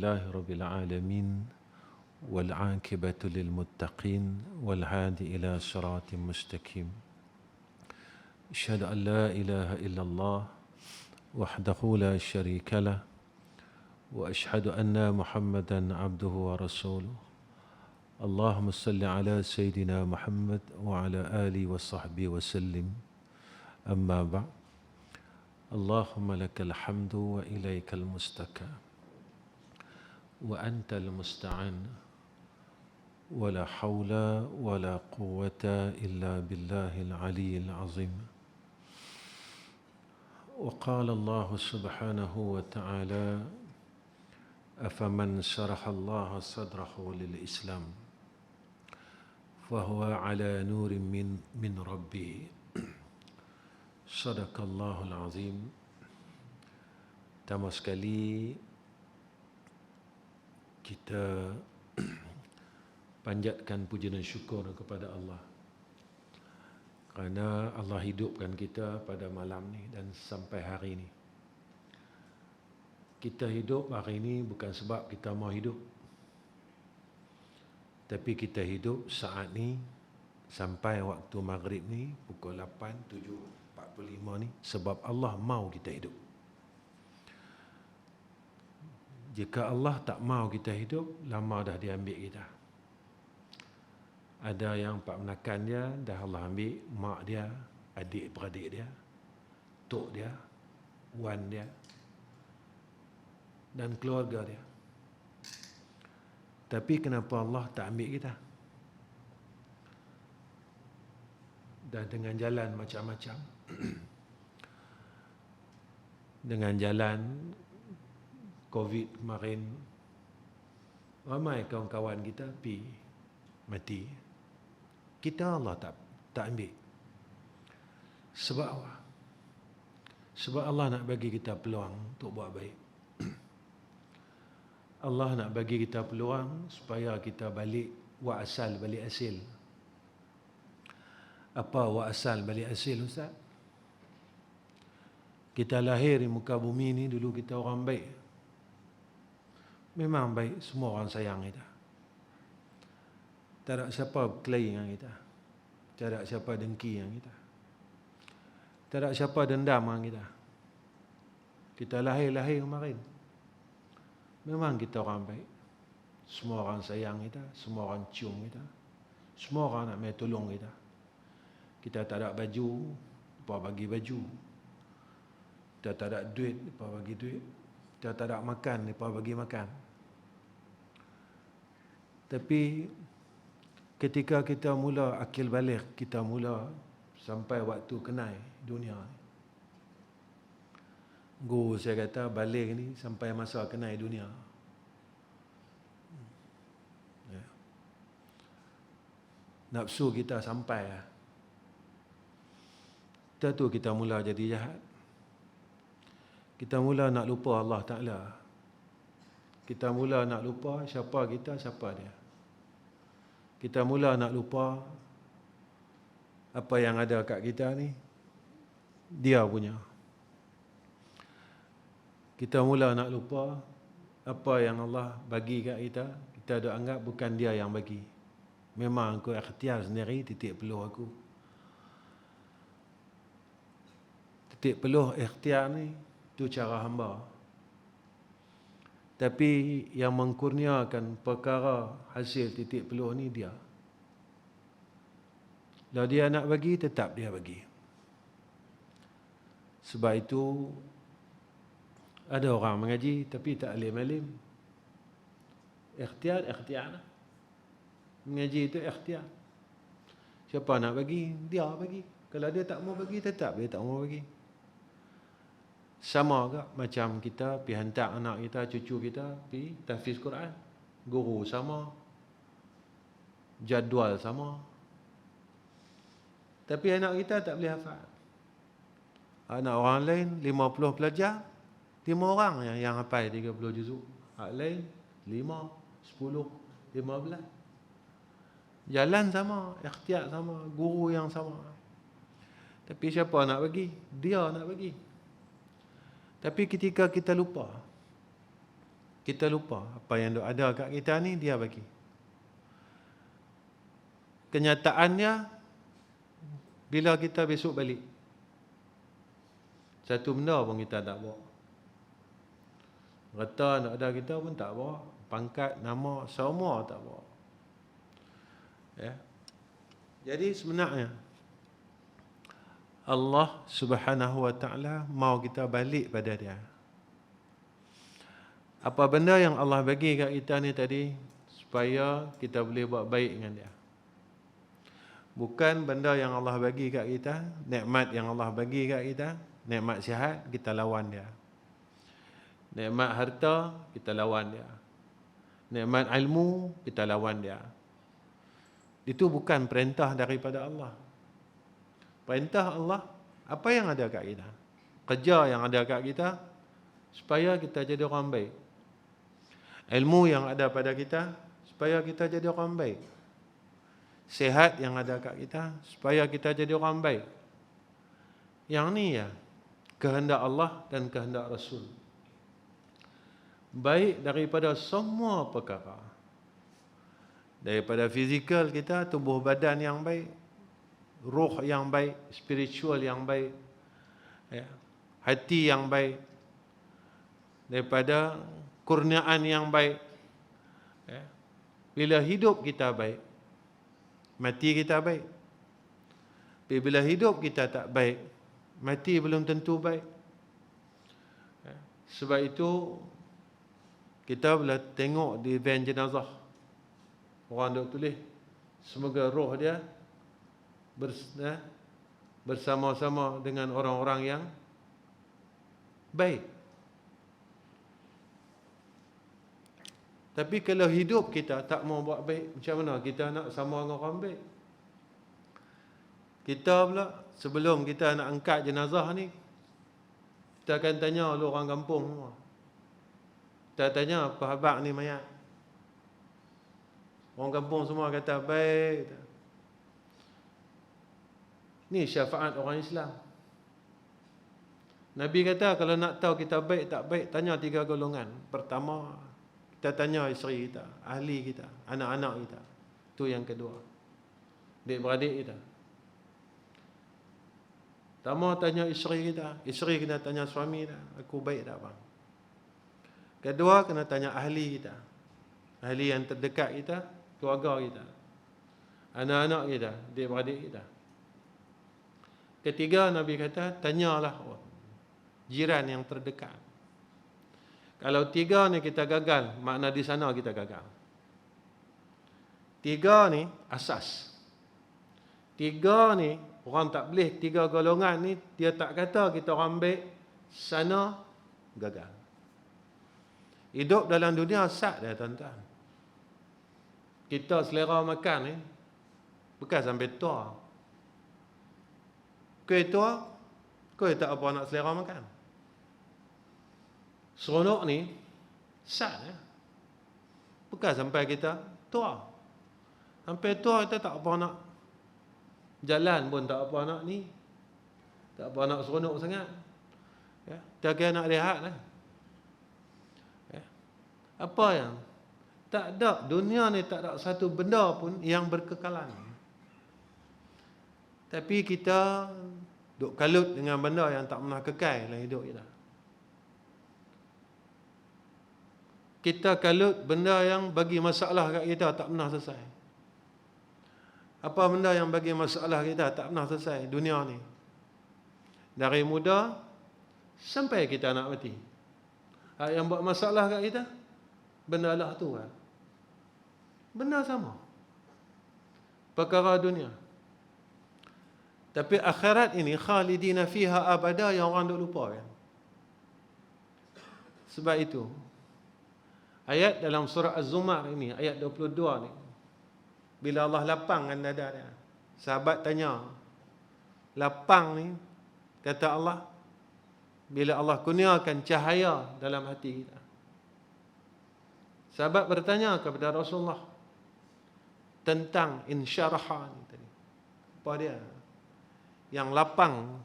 لله رب العالمين والعاقبة للمتقين والهادي إلى صراط مستقيم. أشهد أن لا إله إلا الله وحده لا شريك له وأشهد أن محمدا عبده ورسوله. اللهم صل على سيدنا محمد وعلى آله وصحبه وسلم. أما بعد. اللهم لك الحمد وإليك المستكى وأنت المستعان ولا حول ولا قوة إلا بالله العلي العظيم. وقال الله سبحانه وتعالى: أفمن شرح الله صدره للإسلام فهو على نور من ربه. Sadaqallahul Azim. Pertama sekali kita panjatkan puja dan syukur kepada Allah kerana Allah hidupkan kita pada malam ni dan sampai hari ini. Kita hidup hari ini bukan sebab kita mau hidup, tapi kita hidup saat ni sampai waktu maghrib ni pukul 8:45 ni sebab Allah mau kita hidup. Jika Allah tak mau kita hidup, lama dah dia ambil kita. Ada yang pak menakan dia, dah Allah ambil mak dia, adik-beradik dia, tok dia, wan dia dan keluarga dia. Tapi kenapa Allah tak ambil kita? Dan dengan jalan macam-macam. Dengan jalan COVID kemarin, ramai kawan-kawan kita mati. Kita Allah tak ambil. Sebab apa? Sebab Allah nak bagi kita peluang untuk buat baik. Allah nak bagi kita peluang supaya kita balik balik asil. Apa asal balik asil, Ustaz? Kita lahir di muka bumi ni, dulu kita orang baik. Memang baik, semua orang sayang kita. Tak ada siapa berkelahi dengan kita. Tak ada siapa dengki dengan kita. Tak ada siapa dendam dengan kita. Kita lahir kemarin. Memang kita orang baik. Semua orang sayang kita, semua orang cium kita. Semua orang nak mai tolong kita. Kita tak ada baju, mereka bagi baju. Kita tak ada duit, mereka bagi duit. Kita tak ada makan, mereka bagi makan. Tapi ketika kita mula akil balik, kita mula sampai waktu kenal dunia ni. Guru saya kata balik ni sampai masa kenal dunia. Nafsu kita sampai lah. Tu kita mula jadi jahat. Kita mula nak lupa Allah Ta'ala. Kita mula nak lupa siapa kita, siapa dia. Kita mula nak lupa apa yang ada kat kita ni, dia punya. Kita mula nak lupa apa yang Allah bagi kat kita, kita dah anggap bukan dia yang bagi. Memang aku ikhtiar sendiri, titik peluh aku. Titik peluh ikhtiar ni, itu cara hamba. Tapi yang mengkurniakan perkara hasil titik peluh ni dia. Kalau dia nak bagi, tetap dia bagi. Sebab itu, ada orang mengaji tapi tak alim-alim. Ikhtiar lah. Mengaji itu ikhtiar. Siapa nak bagi, dia bagi. Kalau dia tak mau bagi, tetap dia tak mau bagi. Sama ke macam kita pergi hantar anak kita, cucu kita pergi tahfiz Quran. Guru sama. Jadual sama. Tapi anak kita tak boleh hafal. Anak orang lain 50 pelajar, 5 orang yang hafal 30 juzuk. Hak lain 5, 10, 15. Jalan sama, ikhtiar sama, guru yang sama. Tapi siapa nak bagi? Dia nak bagi. Tapi ketika kita lupa Kita lupa apa yang ada kat kita ni dia bagi. Kenyataannya, bila kita besok balik, satu benda pun kita tak bawa. Harta nak ada kita pun tak bawa. Pangkat, nama, semua tak bawa. Ya. Jadi sebenarnya Allah Subhanahu Wa Ta'ala mau kita balik pada dia. Apa benda yang Allah bagi kat kita ni tadi, supaya kita boleh buat baik dengan dia. Bukan benda yang Allah bagi kat kita, nikmat yang Allah bagi kat kita, nikmat sihat, kita lawan dia. Nikmat harta, kita lawan dia. Nikmat ilmu, kita lawan dia. Itu bukan perintah daripada Allah. Perintah Allah, apa yang ada kat kita? Kerja yang ada kat kita, supaya kita jadi orang baik. Ilmu yang ada pada kita, supaya kita jadi orang baik. Sehat yang ada kat kita, supaya kita jadi orang baik. Yang ni ya, kehendak Allah dan kehendak Rasul. Baik daripada semua perkara. Daripada fizikal kita, tubuh badan yang baik, roh yang baik, spiritual yang baik, ya, hati yang baik, daripada kurniaan yang baik. Ya. Bila hidup kita baik, mati kita baik. Tapi bila hidup kita tak baik, mati belum tentu baik. Ya. Sebab itu kita boleh tengok di van jenazah, orang duk tulis, semoga roh dia bersama-sama dengan orang-orang yang baik. Tapi kalau hidup kita tak mau buat baik, macam mana kita nak sama dengan orang baik? Kita pula, sebelum kita nak angkat jenazah ni, kita akan tanya lu orang kampung semua. Kita tanya, apa khabar ni mayat? Orang kampung semua kata baik. Ni syafaat orang Islam. Nabi kata kalau nak tahu kita baik tak baik, tanya 3 golongan. Pertama, kita tanya isteri kita, ahli kita, anak-anak kita. Itu yang kedua, adik-beradik kita. Pertama tanya isteri kita tanya suami kita, aku baik tak bang? Kedua, kena tanya ahli kita, ahli yang terdekat kita, keluarga kita, anak-anak kita, adik-beradik kita. Ketiga, Nabi kata, tanyalah jiran yang terdekat. Kalau 3 ni kita gagal, makna di sana kita gagal. 3 ni asas. 3 ni, orang tak boleh 3 golongan ni, dia tak kata kita orang baik, sana gagal. Hidup dalam dunia sat dia tuan-tuan. Kita selera makan ni, bukan sampai tua. Kau tua, kau tak apa nak selera makan. Seronok ni, sat ya. Bukan sampai kita tua. Sampai tua kita tak apa nak jalan pun tak apa nak ni. Tak apa nak seronok sangat. Ya, kita kira nak rehat lah. Ya. Apa yang tak ada, dunia ni tak ada satu benda pun yang berkekalan. Tapi kita duk kalut dengan benda yang tak pernah kekal dalam hidup kita. Kita kalut benda yang bagi masalah kat kita tak pernah selesai. Apa benda yang bagi masalah kita tak pernah selesai dunia ni? Dari muda sampai kita nak mati. Yang buat masalah kat kita, benda lah tu kan. Benda sama. Perkara dunia. Tapi akhirat ini khalidina fiha abada, yang orang duk lupa kan. Sebab itu ayat dalam surah Az-Zumar ini, ayat 22 ni, bila Allah lapangkan dada dia, sahabat tanya, lapang ni, kata Allah, bila Allah kurniakan cahaya dalam hati kita. Sahabat bertanya kepada Rasulullah tentang insyaraha ni tadi. Apa dia? Yang lapang,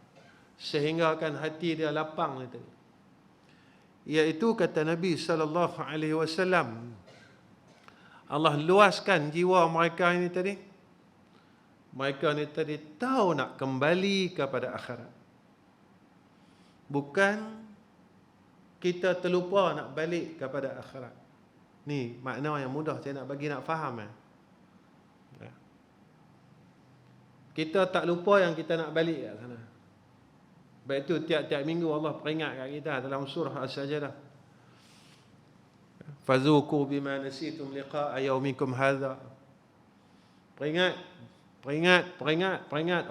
sehingga kan hati dia lapang ni tadi. Iaitu kata Nabi SAW, Allah luaskan jiwa mereka ini tadi. Mereka ni tadi tahu nak kembali kepada akhirat. Bukan kita terlupa nak balik kepada akhirat. Ni makna yang mudah saya nak bagi nak faham. Ya. Kita tak lupa yang kita nak balik kat sana. Sebab itu tiap-tiap minggu Allah peringat kat kita dalam surah As-Sajdah. Fazuku bima nasitum liqa'a yaumikum hadha. Peringat.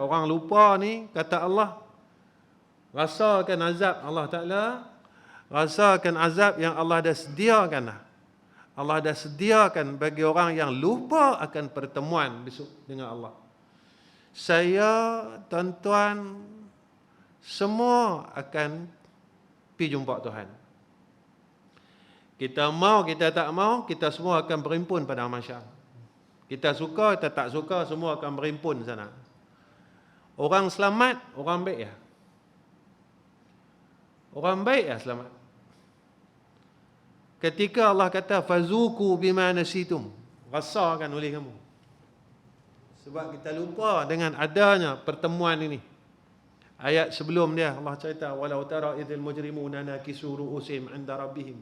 Orang lupa ni, kata Allah, rasakan azab Allah Ta'ala. Rasakan azab yang Allah dah sediakan dah. Allah dah sediakan bagi orang yang lupa akan pertemuan besok dengan Allah. Saya, tuan-tuan, semua akan pergi jumpa Tuhan. Kita mau, kita tak mau, kita semua akan berimpun pada mahsyar. Kita suka, kita tak suka, semua akan berimpun sana. Orang selamat, orang baik ya. Orang baik ya selamat. Ketika Allah kata fazuku bima nasitum, rasakan oleh kamu. Sebab kita lupa dengan adanya pertemuan ini. Ayat sebelum dia Allah cerita walau tara idzal mujrimuna nakisu ru'usihim 'inda rabbihim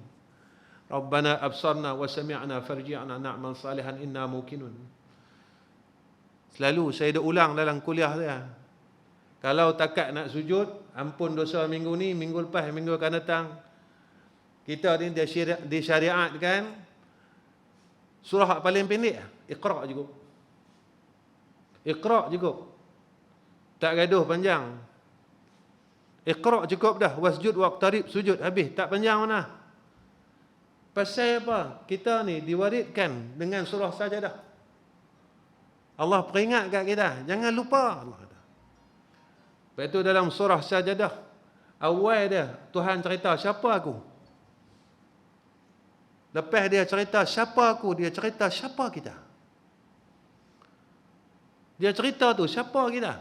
Rabbana absarna wa sami'na farji'na na'mal salihan inna muqinun. Selalu saya dah ulang dalam kuliah dia. Kalau takat nak sujud, ampun dosa minggu ni, minggu lepas, minggu akan datang. Kita ni disyariatkan surah paling pendek, Iqra' cukup. Iqra' cukup. Tak gaduh panjang. Iqra' cukup dah. Wasjud waqtarib, sujud habis. Tak panjang mana. Pasal apa? Kita ni diwaridkan dengan surah Sajadah. Allah peringat kat kita, jangan lupa Allah. Lepas itu dalam surah Sajadah, awal dia Tuhan cerita siapa aku. Lepas dia cerita siapa aku, dia cerita siapa kita. Dia cerita tu siapa kita.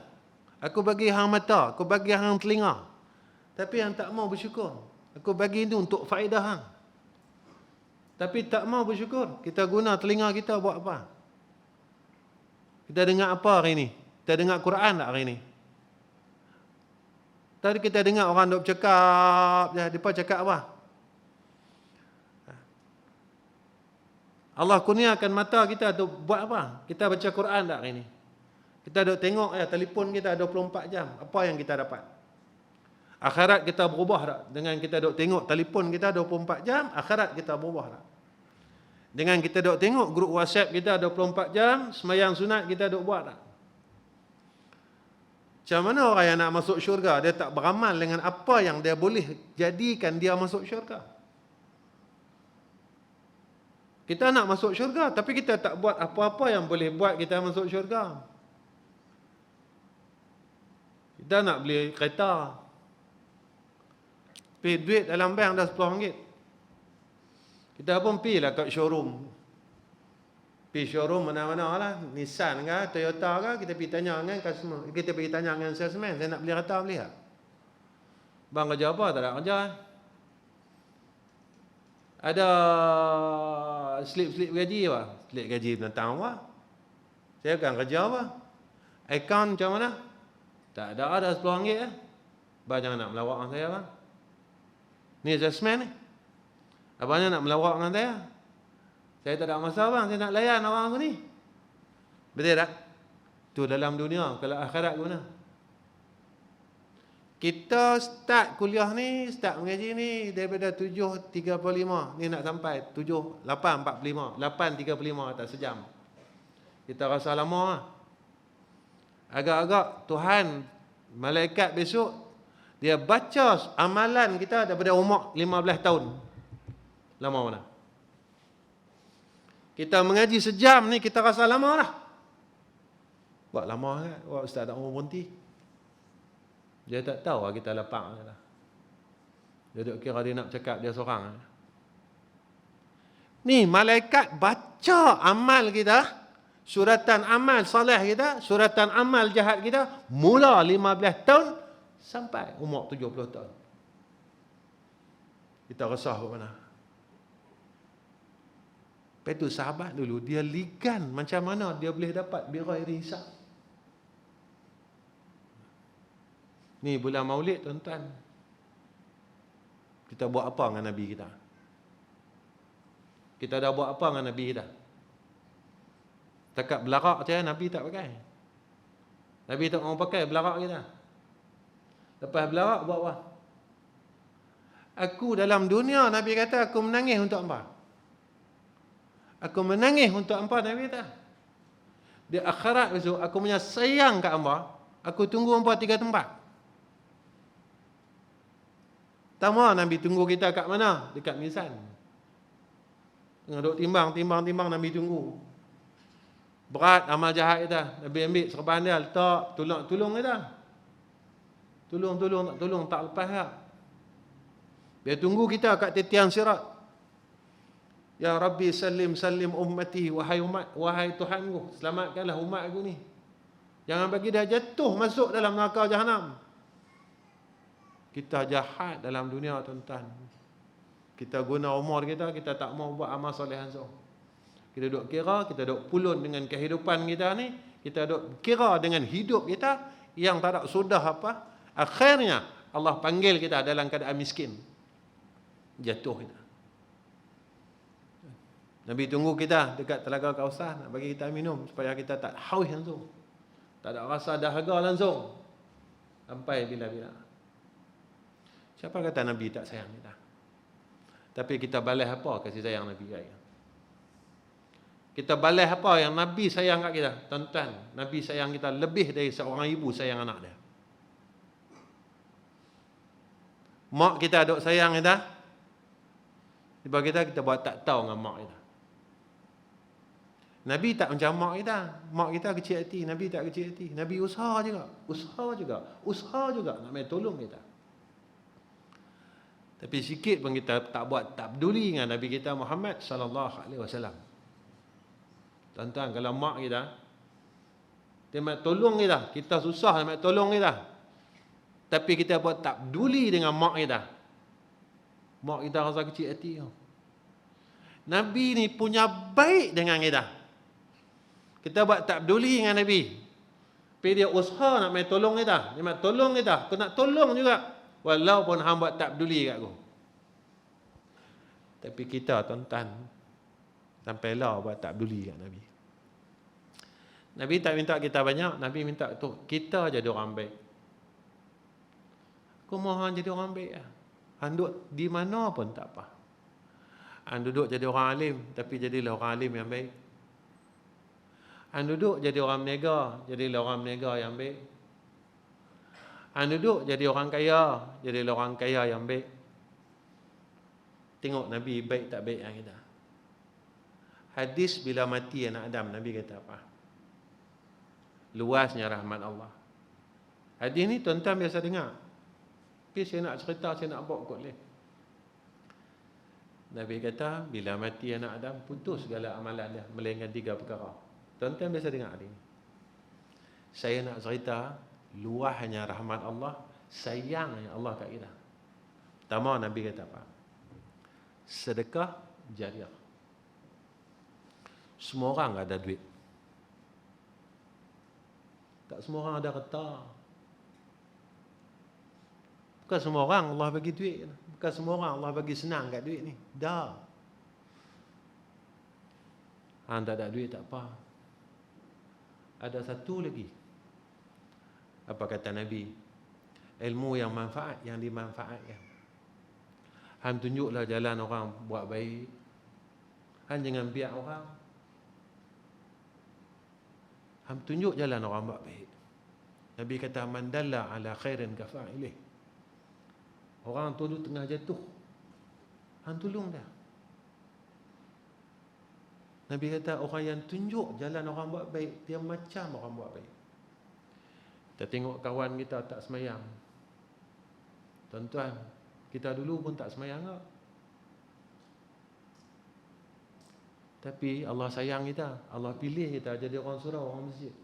Aku bagi hang mata, aku bagi hang telinga. Tapi hang tak mau bersyukur. Aku bagi itu untuk faedah hang. Tapi tak mau bersyukur. Kita guna telinga kita buat apa? Kita dengar apa hari ini? Kita dengar Quran tak hari ini? Tadi kita dengar orang duk bercakap, mereka cakap apa? Allah kurniakan mata kita tu buat apa? Kita baca Quran tak hari ini? Kita duk tengok telefon kita 24 jam. Apa yang kita dapat? Akhirat kita berubah tak? Dengan kita duk tengok telefon kita 24 jam, akhirat kita berubah tak? Dengan kita duk tengok grup WhatsApp kita 24 jam, semayang sunat kita duk buat tak? Macam mana orang yang nak masuk syurga, dia tak beramal dengan apa yang dia boleh jadikan dia masuk syurga? Kita nak masuk syurga, tapi kita tak buat apa-apa yang boleh buat kita masuk syurga. Kita nak beli kereta, pergi duit dalam bank dah RM10. Kita pun pergi lah kat showroom. Pergi showroom mana-mana lah. Nissan ke, Toyota ke, kita pergi tanya dengan customer. Kita pergi tanya dengan salesman, saya nak beli kereta, beli tak? Bang kerja apa? Tak ada kerja. Ada slip gaji apa? Slip gaji tentang apa? Saya akan kerja apa? Account macam mana? Tak ada RM10. Bang jangan nak melawak dengan saya bang. Ni salesman ni. Abangnya nak melawak dengan saya. Saya tak ada masalah bang, saya nak layan orang tu ni. Betul tak? Tu dalam dunia, kalau akhirat guna. Kita start kuliah ni, start mengaji ni daripada 7.35. Ni nak sampai 8.45. 8.35 tak sejam. Kita rasa lama lah. Agak-agak Tuhan, malaikat besok, dia baca amalan kita daripada umur 15 tahun. Lama mana? Kita mengaji sejam ni, kita rasa lama lah. Buat lama kan? Buat ustaz tak mau berhenti. Dia tak tahu lah kita lepak lah. Dia duk kira dia nak cakap dia seorang. Ni malaikat baca amal kita, suratan amal soleh kita, suratan amal jahat kita, mula 15 tahun sampai umur 70 tahun. kita resah ke mana. Lepas tu sahabat dulu, dia ligan macam mana dia boleh dapat birai hisab. Ni bulan Maulid tuan-tuan, kita buat apa dengan Nabi kita? Kita dah buat apa dengan Nabi kita? Takat belarak je Nabi tak pakai. Nabi tak mau pakai belarak kita. Lepas belarak buat apa? Aku dalam dunia, Nabi kata, aku menangis untuk hangpa. Aku menangis untuk hangpa, Nabi kata. Di akhirat besok, aku punya sayang kat hangpa. Aku tunggu hangpa 3 tempat. Pertama, Nabi tunggu kita kat mana? Dekat mizan. Duk timbang, Nabi tunggu. Berat amal jahat kita. Nabi ambil serban dia, letak, tolong kita. Tolong, tak lepas tak. Dia tunggu kita kat titian sirat. Ya Rabbi salim ummati, wahai Tuhanku, selamatkanlah umat aku ni. Jangan bagi dia jatuh masuk dalam neraka jahanam. Kita jahat dalam dunia tuan-tuan. Kita guna umur kita tak mau buat amal soleh langsung. Kita duk kira, kita duk pulun dengan kehidupan kita ni, kita duk kira dengan hidup kita yang tak ada sudah apa. Akhirnya Allah panggil kita dalam keadaan miskin. Jatuh kita. Nabi tunggu kita dekat Telaga Kausar nak bagi kita minum supaya kita tak haus langsung. Tak ada rasa dahaga langsung. Sampai bila-bila. Siapa kata Nabi tak sayang kita? Tapi kita balas apa kasih sayang Nabi kita? Kita balas apa yang Nabi sayang kat kita? Tuan-tuan, Nabi sayang kita lebih dari seorang ibu sayang anak dia. Mak kita duk sayang kita. Sebab kita buat tak tahu dengan mak kita. Nabi tak macam mak kita. Mak kita kecil hati, Nabi tak kecil hati. Nabi usaha juga nak main tolong kita. Tapi sikit pun kita tak peduli dengan Nabi kita Muhammad sallallahu alaihi wasallam. Tuan-tuan, kalau mak kita dia nak tolong kita susah nak tolong kita. Tapi kita buat tak peduli dengan mak kita. Mak kita rasa kecil hati. Nabi ni punya baik dengan kita. Kita buat tak peduli dengan Nabi. Tapi dia usaha nak main tolong kita. Dia nak tolong kita. Aku nak tolong juga. Walaupun hang buat tak peduli kat aku. Tapi kita tuan-tuan, sampailah buat tak peduli kat Nabi. Nabi tak minta kita banyak. Nabi minta tu kita jadi orang baik. Aku mahu hang jadi orang baik lah. Hang duduk di mana pun tak apa. Hang duduk jadi orang alim, tapi jadilah orang alim yang baik. Hang duduk jadi orang berniaga, jadilah orang berniaga yang baik. Hang duduk jadi orang kaya, jadilah orang kaya yang baik. Tengok Nabi baik tak baik yang kita. Hadis bila mati anak Adam, Nabi kata apa? Luasnya rahmat Allah. Hadis ni tuan-tuan biasa dengar. Tapi saya nak cerita, saya nak bawa kot boleh. Nabi kata, bila mati anak Adam, putus segala amalan dia, melainkan 3 perkara. Tuan-tuan biasa dengar hari ini. Saya nak cerita, luahnya rahmat Allah, sayangnya Allah kat kita. Pertama, Nabi kata apa? Sedekah jariah. Semua orang ada duit. Tak semua orang ada harta. Bukan semua orang Allah bagi duit. Bukan semua orang Allah bagi senang kat duit ni. Dah. Hang tak ada duit tak apa. Ada satu lagi. Apa kata Nabi? Ilmu yang manfaat, yang dimanfaatkan. Hang tunjuklah jalan orang buat baik. Hang jangan biar orang. Hang tunjuk jalan orang buat baik. Nabi kata, man dalla ala khairin kafa'ilih. Orang tu tengah jatuh, hang tolong dia. Nabi kata orang yang tunjuk jalan orang buat baik, dia macam orang buat baik. Kita tengok kawan kita tak semayang. Tuan-tuan, kita dulu pun tak semayang tak? Tapi Allah sayang kita. Allah pilih kita jadi orang surau, orang masjid.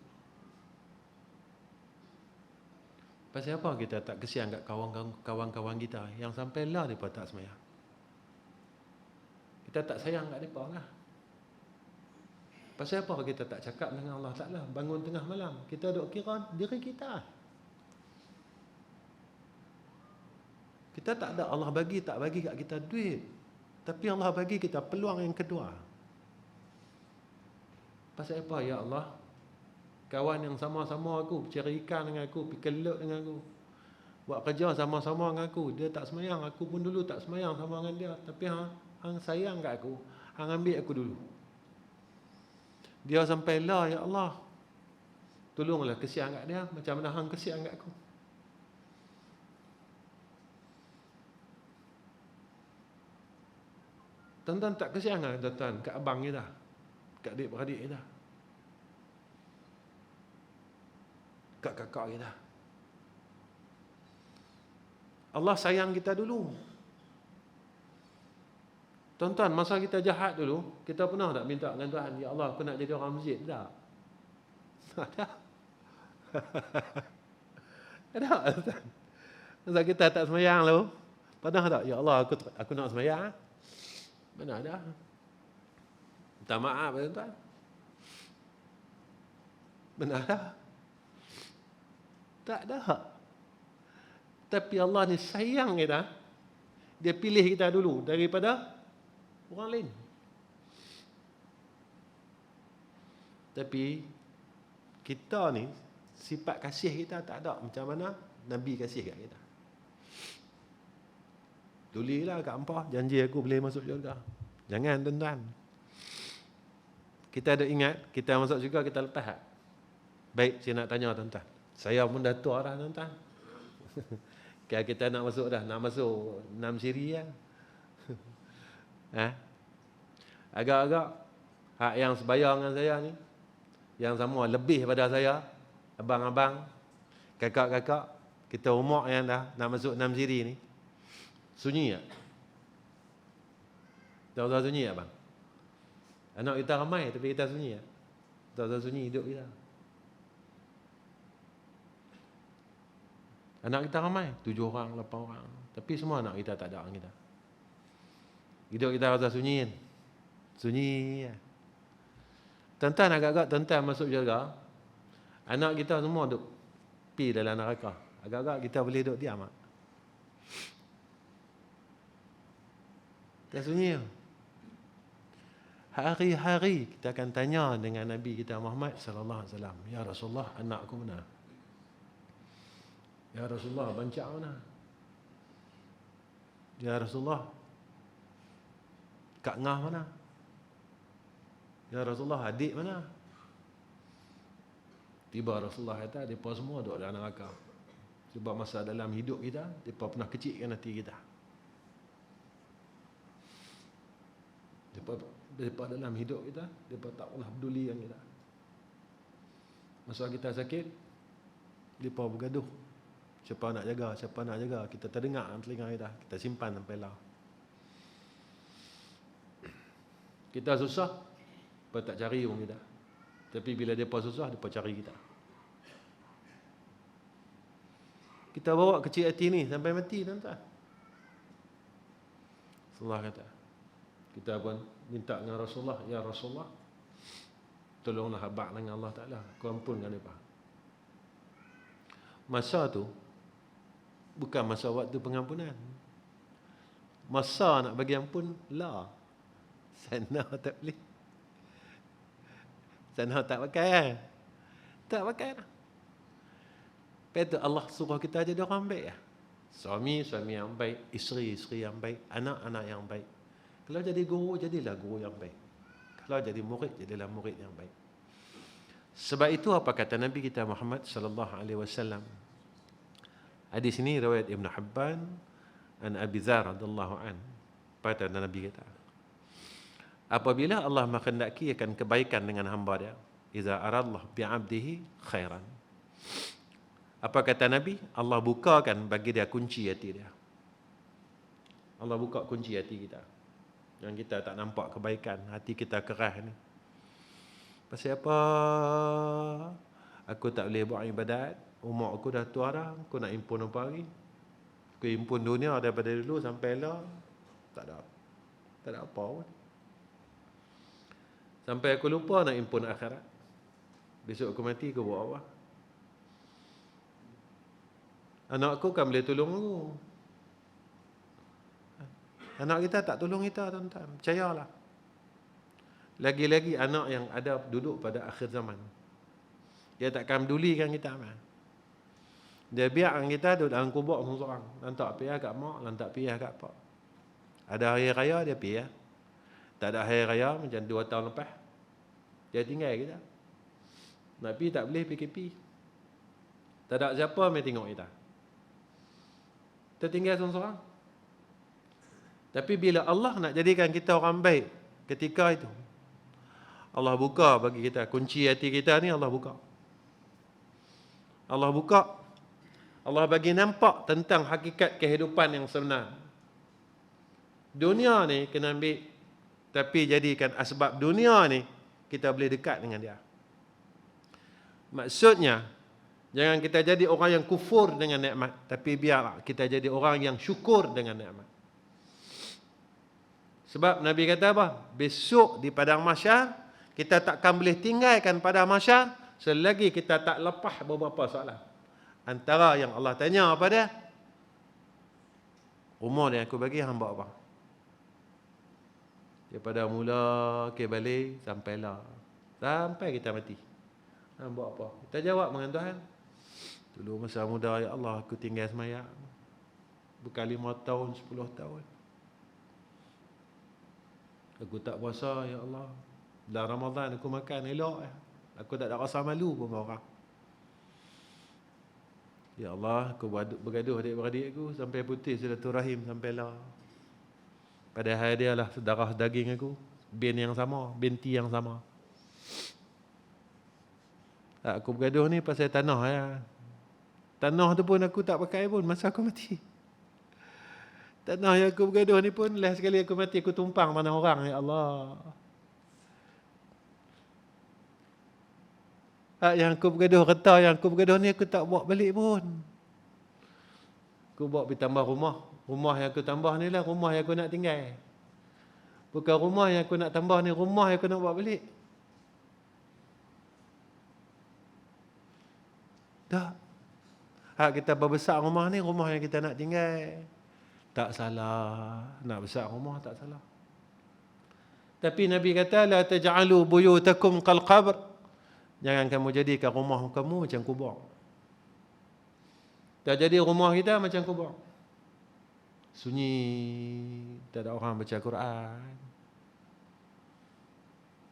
Pasal apa kita tak kesian kat kawan-kawan kita yang sampai lah mereka tak semayang? Kita tak sayang kat mereka lah. Pasal apa kita tak cakap dengan Allah Ta'ala? Bangun tengah malam, kita duk kira diri kita. Kita tak ada Allah bagi, tak bagi kat kita duit. Tapi Allah bagi kita peluang yang kedua. Pasal apa? Ya Allah, kawan yang sama-sama aku, cari ikan dengan aku, pergi keluk dengan aku, buat kerja sama-sama dengan aku, dia tak semayang, aku pun dulu tak semayang sama dengan dia. Tapi hang sayang kat aku, hang ambil aku dulu. Dia sampai lah, ya Allah, tolonglah kesian kat dia, macam mana hang kesian kat aku. Tuan-tuan tak kesian kan tuan-tuan kat abang kita, kat adik-beradik kita, kat kakak kita. Allah sayang kita dulu. Tuan-tuan, masa kita jahat dulu, kita pernah tak minta dengan Tuhan, ya Allah, aku nak jadi orang masjid? Tak. Ada. Ada tuan. Masa kita tak semayang lalu, pernah tak, ya Allah, aku nak semayang? Mana ada. Minta maaf tuan-tuan. Benar tak? Tak ada. Tapi Allah ni sayang kita. Dia pilih kita dulu daripada orang lain. Tapi kita ni sifat kasih kita tak ada macam mana Nabi kasih kat kita. Tulislah kat hangpa, janji aku boleh masuk syurga. Jangan tuan-tuan. Kita ada ingat, kita masuk syurga kita lepas tak? Baik, saya nak tanya tuan-tuan. Saya pun dah tua dah tuan-tuan. Kita nak masuk dah, nak masuk 6 siri kan. Agak-agak hak yang sebaya dengan saya ni, yang sama lebih pada saya, abang-abang, kakak-kakak, kita umur yang dah nak masuk 6 siri ni, sunyi tak? Tahu-tahu sunyi tak bang? Anak kita ramai tapi kita sunyi tak? Tahu-tahu sunyi hidup kita. Anak kita ramai, 7 orang, 8 orang, tapi semua anak kita tak ada orang kita. Hidup kita rasa sunyi kan? Sunyi ya. Tuan-tuan, agak-agak tuan-tuan masuk syurga, anak kita semua duk pi dalam neraka. Agak-agak kita boleh duk diam tak? Tak sunyi. Hari-hari kita akan tanya dengan Nabi kita Muhammad sallallahu alaihi wasallam, ya Rasulullah, anakku mana? Ya Rasulullah, bancak mana? Ya Rasulullah, Kak Ngah mana? Ya Rasulullah, adik mana? Tiba Rasulullah kata, mereka semua duduk dalam neraka. Sebab masa dalam hidup kita, mereka pernah kecilkan hati kita. Mereka dalam hidup kita, mereka tak pernah peduli dengan kita. Masa kita sakit, mereka bergaduh. Siapa nak jaga, siapa nak jaga. Kita terdengar dalam telinga kita, kita simpan sampai lah. Kita susah, mereka tak cari orang kita. Tapi bila mereka susah, mereka cari kita. Kita bawa kecil hati ni sampai mati tuan-tuan. Rasulullah kata, kita pun minta dengan Rasulullah, ya Rasulullah, tolonglah habaq dengan Allah Ta'ala, kau ampunkan mereka. Masa tu bukan masa waktu pengampunan. Masa nak bagi ampun, lah. Sana tak boleh. Sana tak pakai kan? Tak pakai lah. Lepas tu Allah suruh kita jadi orang baik ya. Suami yang baik, isteri yang baik, anak-anak yang baik. Kalau jadi guru, jadilah guru yang baik. Kalau jadi murid, jadilah murid yang baik. Sebab itu apa kata Nabi kita Muhammad sallallahu alaihi wasallam? Hadis ini riwayat Ibn Hibban an Abi Dzar radhiyallahu an. Kata Nabi kata, apabila Allah menghendaki akan kebaikan dengan hamba dia, iza aradallahu bi'abdihi khairan. Apa kata Nabi? Allah bukakan bagi dia kunci hati dia. Allah buka kunci hati kita. Yang kita tak nampak kebaikan, hati kita keras ni. Pasal apa? Aku tak boleh buat ibadat, umur aku dah tua dah, aku nak impun apa lagi? Aku impun dunia daripada dulu sampai lah, tak ada apa pun. Sampai aku lupa nak impun akhirat. Besok aku mati, aku buat apa? Anak aku kan boleh tolong aku. Anak kita tak tolong kita, tuan-tuan. Percayalah. Lagi-lagi anak yang ada duduk pada akhir zaman. Dia takkan pedulikan kita. Dia biarkan kita duduk dalam kubur seorang. Lantak pihak kat mak, lantak pihak kat pak. Ada hari raya, dia pihak. Tak ada hari raya, macam 2 tahun lepas. Dia tinggal kita. Nak pergi tak boleh PKP. Tak ada siapa yang tengok kita. Kita tinggal seorang-seorang. Tapi bila Allah nak jadikan kita orang baik ketika itu, Allah buka bagi kita. Kunci hati kita ni Allah buka. Allah buka. Allah bagi nampak tentang hakikat kehidupan yang sebenar. Dunia ni kena ambil. Tapi jadikan asbab dunia ni kita boleh dekat dengan dia. Maksudnya, jangan kita jadi orang yang kufur dengan nikmat, tapi biarlah kita jadi orang yang syukur dengan nikmat. Sebab Nabi kata apa? Besok di padang mahsyar, kita takkan boleh tinggalkan padang mahsyar selagi kita tak lepas beberapa soalan. Antara yang Allah tanya apa dia? Umur yang aku bagi hamba apa? Daripada mula ke balik sampailah. Sampai kita mati. Buat apa? Kita jawab dengan Tuhan. Dulu masa muda, ya Allah, aku tinggal semayang. Bukan 5 tahun, 10 tahun. Aku tak puasa, ya Allah. Dalam Ramadan aku makan elok. Aku tak ada rasa malu pun dengan orang. Ya Allah, aku bergaduh adik-beradik aku sampai putih silaturahim sampailah. Padahal dia lah darah daging aku. Bin yang sama, binti yang sama. Aku bergaduh ni pasal tanah ya. Tanah tu pun aku tak pakai pun masa aku mati. Tanah yang aku bergaduh ni pun last sekali aku mati aku tumpang mana orang, ya Allah. Yang aku bergaduh reta yang aku bergaduh ni aku tak bawa balik pun. Aku bawa pergi tambah rumah. Rumah yang aku tambah ni lah rumah yang aku nak tinggal. Bukan rumah yang aku nak tambah ni, rumah yang aku nak bawa balik. Tak. Kita berbesar rumah ni, rumah yang kita nak tinggal. Tak salah. Nak besar rumah tak salah. Tapi Nabi kata, la taj'alu buyutakum qal qabr. Jangan kamu jadikan rumah kamu macam kubur. Tak jadi rumah kita macam kubur. Sunyi, tak ada orang baca Quran.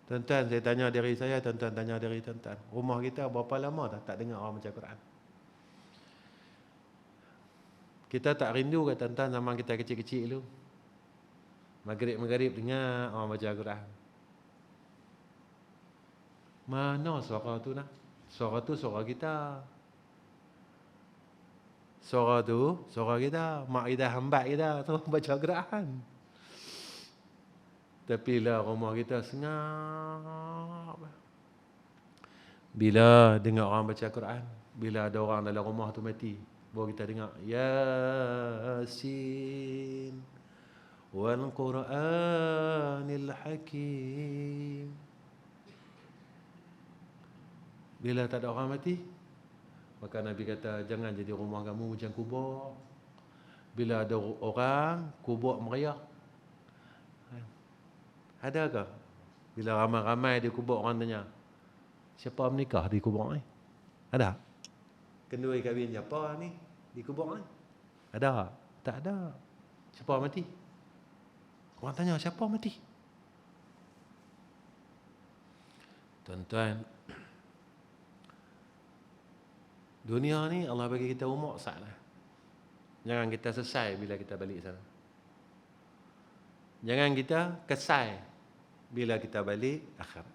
Tuan-tuan, saya tanya diri saya, tuan-tuan tanya diri tuan-tuan. Rumah kita berapa lama dah tak dengar orang baca Quran? Kita tak rindu ke tuan-tuan zaman kita kecil-kecil dulu? Maghrib-maghrib dengar orang baca Quran. Mana suara tu nak? Suara tu suara kita. Suara tu suara kita. Mak kita hambat kita tu baca Quran. Tapi lah rumah kita sengap. Bila dengar orang baca Quran, bila ada orang dalam rumah tu mati, baru kita dengar Yasin wal Quranil Hakim. Bila tak ada orang mati, maka Nabi kata jangan jadi rumah kamu macam kubur. Bila ada orang, kubur meriah. Adakah? Bila ramai-ramai di kubur orang tanya, siapa menikah di kubur ni? Ada? Kenduri kahwin siapa ni di kubur ni? Ada? Tak ada. Siapa mati? Orang tanya siapa mati? Tuan-tuan, dunia ni Allah bagi kita umur salah. Jangan kita sesal bila kita balik sana. Jangan kita kesal bila kita balik akhirat.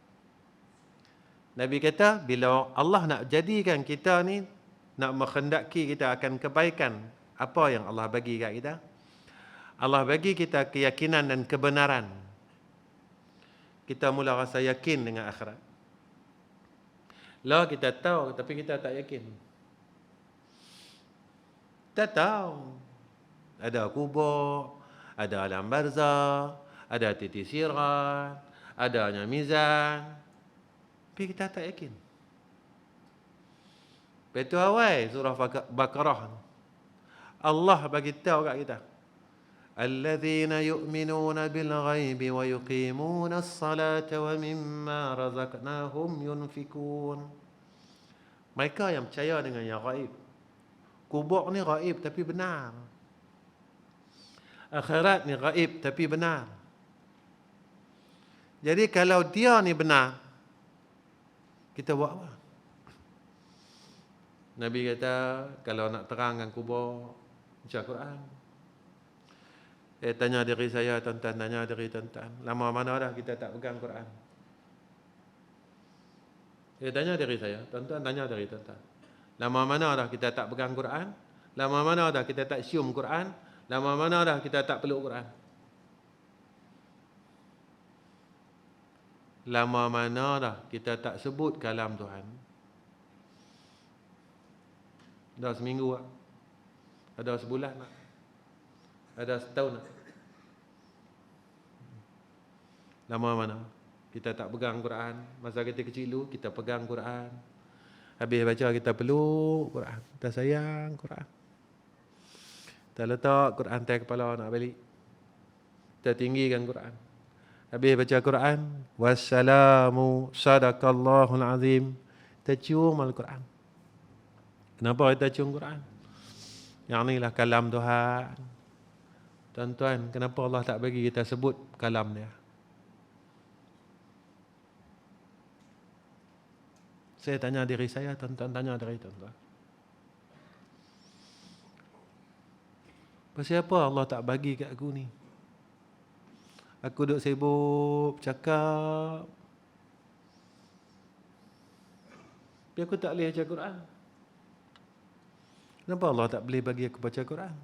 Nabi kata bila Allah nak jadikan kita ni, nak menghendaki kita akan kebaikan, apa yang Allah bagi kat kita? Allah bagi kita keyakinan dan kebenaran. Kita mula rasa yakin dengan akhirat. Lah kita tahu tapi kita tak yakin. Kita tahu ada kubur, ada alam barzakh, ada titik sirat, adanya mizan. Tapi kita tak yakin. Betul awal surah Baqarah. Allah bagi tahu kat kita. Alladzina yu'minuna bil ghaibi wa yuqimuna as-salata wa mimma razaqnahum yunfikun. Mereka yang percaya dengan yang gaib. Kubur ni gaib tapi benar. Akhirat ni gaib tapi benar. Jadi kalau dia ni benar, kita buat apa? Nabi kata kalau nak terangkan kubur, baca Quran. Tanya diri saya, tuan-tuan, tanya diri tuan-tuan. Lama mana dah kita tak pegang Quran? Tanya diri saya, tuan-tuan, tanya diri tuan-tuan. Lama mana dah kita tak pegang Quran? Lama mana dah kita tak cium Quran? Lama mana dah kita tak peluk Quran? Lama mana dah kita tak sebut kalam Tuhan? Dah seminggu tak? Ada sebulan tak? Ada setahun tak? Lama mana? Kita tak pegang Quran. Masa kita kecil dulu, kita pegang Quran. Habis baca, kita peluk Quran. Kita sayang Quran. Kita letak Quran atas kepala nak balik. Kita tinggikan Quran. Habis baca Quran. Wassalamu sadaqallahul azim. Kita cium Al-Quran. Kenapa kita cium Quran? Yang ni lah kalam Tuhan. Tuan-tuan, kenapa Allah tak bagi kita sebut kalam dia? Saya tanya diri saya, tuan-tuan tanya diri tuan-tuan. Pasal apa Allah tak bagi kat aku ni? Aku duk sibuk cakap. Tapi aku tak boleh baca Quran. Kenapa Allah tak boleh bagi aku baca Quran?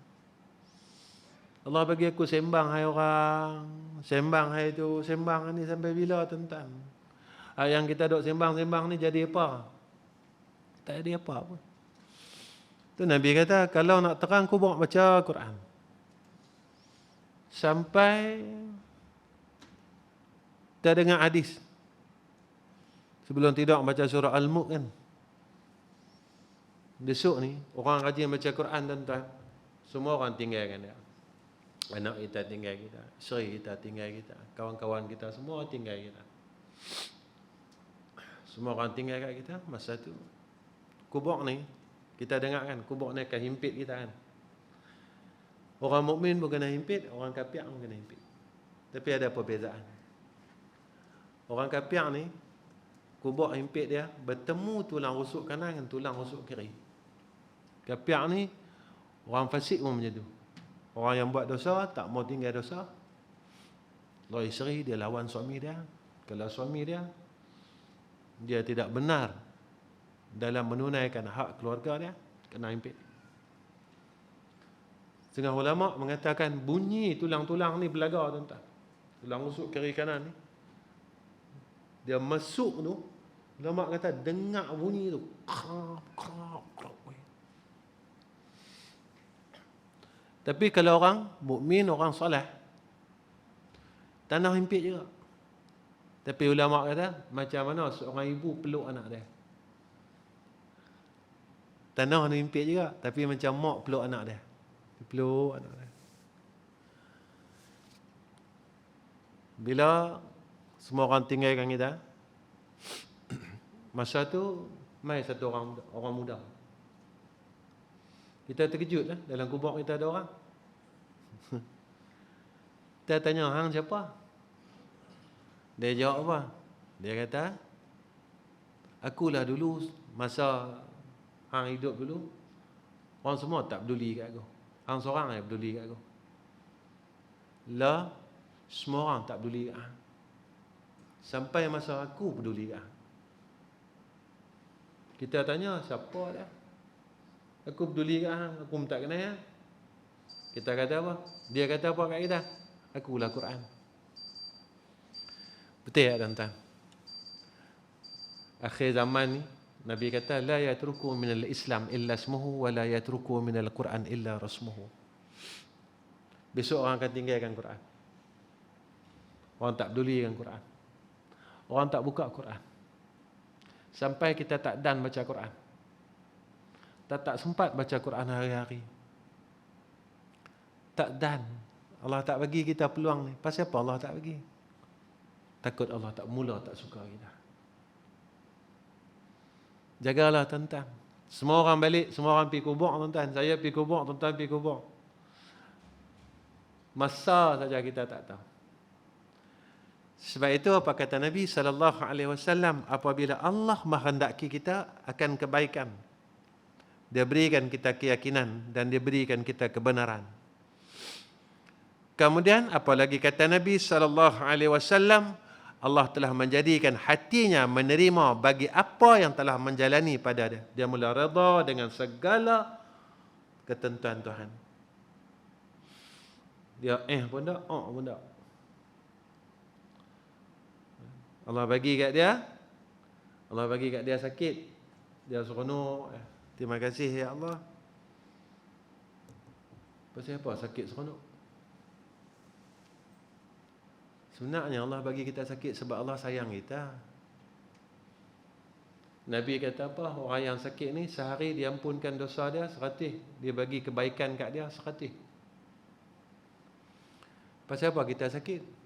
Allah bagi aku sembang hai orang. Sembang hai tu, sembang ni sampai bila tuan-tuan? Yang kita duk sembang-sembang ni jadi apa? Tak jadi apa pun. Tu Nabi kata, kalau nak terang kau baca Quran. Sampai kita dengar hadis. Sebelum tidur baca surah Al-Mulk kan. Besok ni, orang rajin baca Quran tuan-tuan. Semua orang tinggalkan dia. Anak kita tinggal kita. Isteri kita tinggal kita. Kawan-kawan kita semua tinggal kita. Semua orang tinggal kat kita masa tu. Kubur ni, kita dengar kan, kubur ni akan himpit kita kan. Orang mukmin pun kena himpit, orang kafir pun kena himpit. Tapi ada perbezaan. Orang kafir ni, kubur himpit dia, bertemu tulang rusuk kanan dengan tulang rusuk kiri. Kafir ni, orang fasik pun macam tu. Orang yang buat dosa, tak mau tinggal dosa. Kalau isteri, dia lawan suami dia. Kalau suami dia tidak benar dalam menunaikan hak keluarga dia, kena himpit. Setengah ulama mengatakan bunyi tulang-tulang ni belaga tuan-tuan. Tulang rusuk kiri kanan ni. Dia masuk tu, ulama kata dengar bunyi tu. Tapi kalau orang mukmin, orang soleh, tanah himpit juga. Tapi ulama kata, macam mana seorang ibu peluk anak dia? Tanah ni himpit juga, tapi macam mak peluk anak dia. Peluk anak dia. Bila semua orang tinggalkan kita, masa tu, mai satu orang muda. Kita terkejut lah, dalam kubur kita ada orang. Kita tanya, hang siapa? Dia jawab apa? Dia kata, akulah dulu masa hang hidup dulu, orang semua tak peduli kat aku. Hang seorang yang peduli kat aku. Lah, semua orang tak peduli kat hang. Sampai masa aku peduli kat hang. Kita tanya, siapa dia? Aku peduli kat hang, aku tak kenal. Kita kata apa? Dia kata apa kat kita? Akulah Quran. Betul tak tuan-tuan? Akhir zaman ni, Nabi kata, la yatruku minal Islam illa ismuhu, wa la yatruku minal Quran illa rasmuhu. Besok orang akan tinggalkan Quran. Orang tak peduli dengan Quran. orang tak buka Quran. Sampai kita tak dan baca Quran. Tak sempat baca Quran hari-hari. Tak dan. Allah tak bagi kita peluang ni. Pasal apa Allah tak bagi? Takut Allah tak suka kita. Jagalah tuan-tuan. Semua orang balik, semua orang pergi kubur tuan-tuan. Saya pergi kubur, tuan-tuan pergi kubur. Masa saja kita tak tahu. Sebab itu apa kata Nabi SAW, apabila Allah menghendaki kita akan kebaikan, Dia berikan kita keyakinan dan Dia berikan kita kebenaran. Kemudian apalagi kata Nabi SAW, Allah telah menjadikan hatinya menerima bagi apa yang telah menjalani pada dia. Dia mula redha dengan segala ketentuan Tuhan. Dia pun tak, pun tak. Allah bagi kat dia sakit. Dia seronok. Terima kasih ya Allah. Pasal apa sakit seronok? Sebenarnya Allah bagi kita sakit sebab Allah sayang kita. Nabi kata apa? Orang yang sakit ni sehari diampunkan dosa dia 100. Dia bagi kebaikan kat dia 100. Pasal apa kita sakit?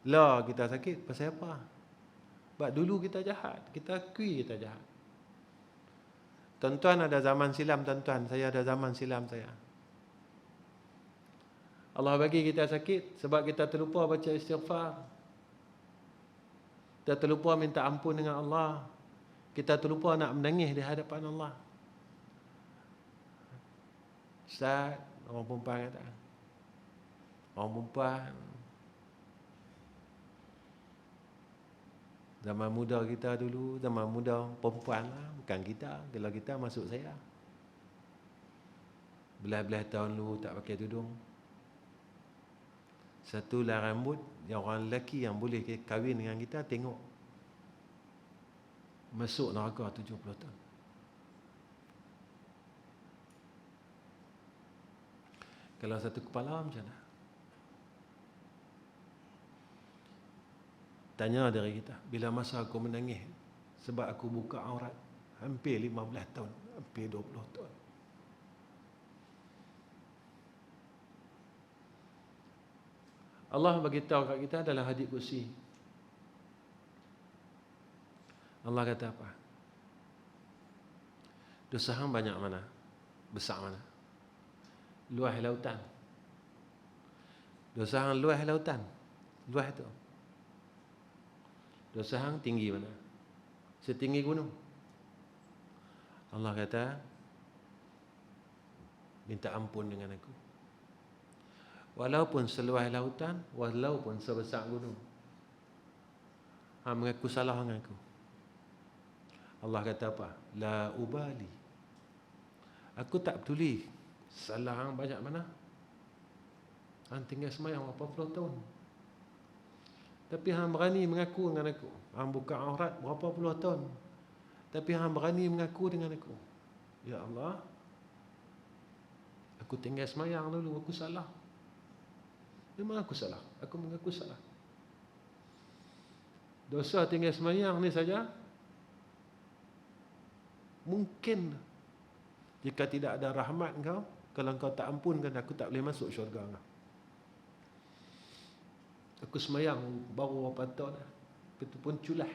Lah kita sakit. Pasal apa? Sebab dulu kita jahat. Kita akui kita jahat. Tuan-tuan ada zaman silam tuan-tuan. Saya ada zaman silam saya. Allah bagi kita sakit sebab kita terlupa baca istighfar. Kita terlupa minta ampun dengan Allah. Kita terlupa nak menangis di hadapan Allah. Ustaz, orang perempuan kata. Orang perempuan. Zaman muda kita dulu, zaman muda perempuan lah. Bukan kita. Kalau kita masuk saya. Belah-belah tahun dulu tak pakai tudung. Satu lah rambut yang orang lelaki yang boleh kahwin dengan kita tengok. Masuk neraka 70 tahun. Kalau satu kepala macam mana? Tanya dari kita, bila masa aku menangis sebab aku buka aurat, hampir 15 tahun, hampir 20 tahun. Allah bagi tahu kat kita adalah hadis kursi. Allah kata apa? Dosa hang banyak mana? Besar mana? Luas lautan. Dosa hang luas lautan. Luas tu. Dosa hang tinggi mana? Setinggi gunung. Allah kata, minta ampun dengan aku. Walaupun seluas lautan, walaupun sebesar gunung. Hang mengaku salah dengan aku. Allah kata apa? La ubali. Aku tak peduli salah hang banyak mana. Hang tinggal semayang berapa puluh tahun. Tapi hang berani mengaku dengan aku. Hang buka aurat berapa puluh tahun. Tapi hang berani mengaku dengan aku. Ya Allah, aku tinggal semayang dulu, aku salah. Memang aku salah. Aku mengaku salah. Dosa tinggal semayang ni saja. Mungkin jika tidak ada rahmat kau, kalau kau tak ampunkan, aku tak boleh masuk syurga kau. Aku semayang baru berapa tahun dah. Itu pun culah.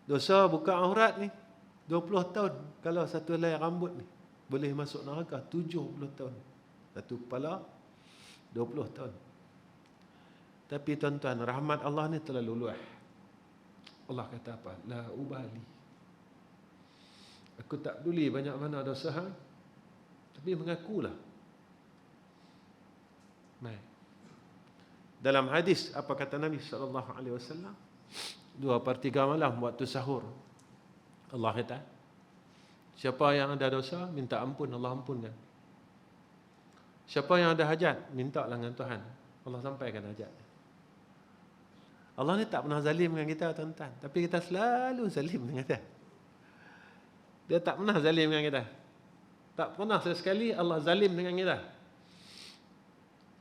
Dosa buka aurat ni 20 tahun. Kalau satu helai rambut ni boleh masuk neraka 70 tahun. Satu kepala 20 tahun. Tapi tuan-tuan, rahmat Allah ni terlalu luas. Allah kata apa? La ubali. Aku tak peduli banyak mana dosa hang, tapi mengakulah. Baik. Dalam hadis apa kata Nabi SAW? 2/3 malam waktu sahur, Allah kata, siapa yang ada dosa minta ampun, Allah ampunkan. Siapa yang ada hajat, mintalah dengan Tuhan, Allah sampaikan hajat. Allah ni tak pernah zalim dengan kita tuan-tuan, tapi kita selalu zalim dengan dia. Dia tak pernah zalim dengan kita. Tak pernah sesekali Allah zalim dengan kita.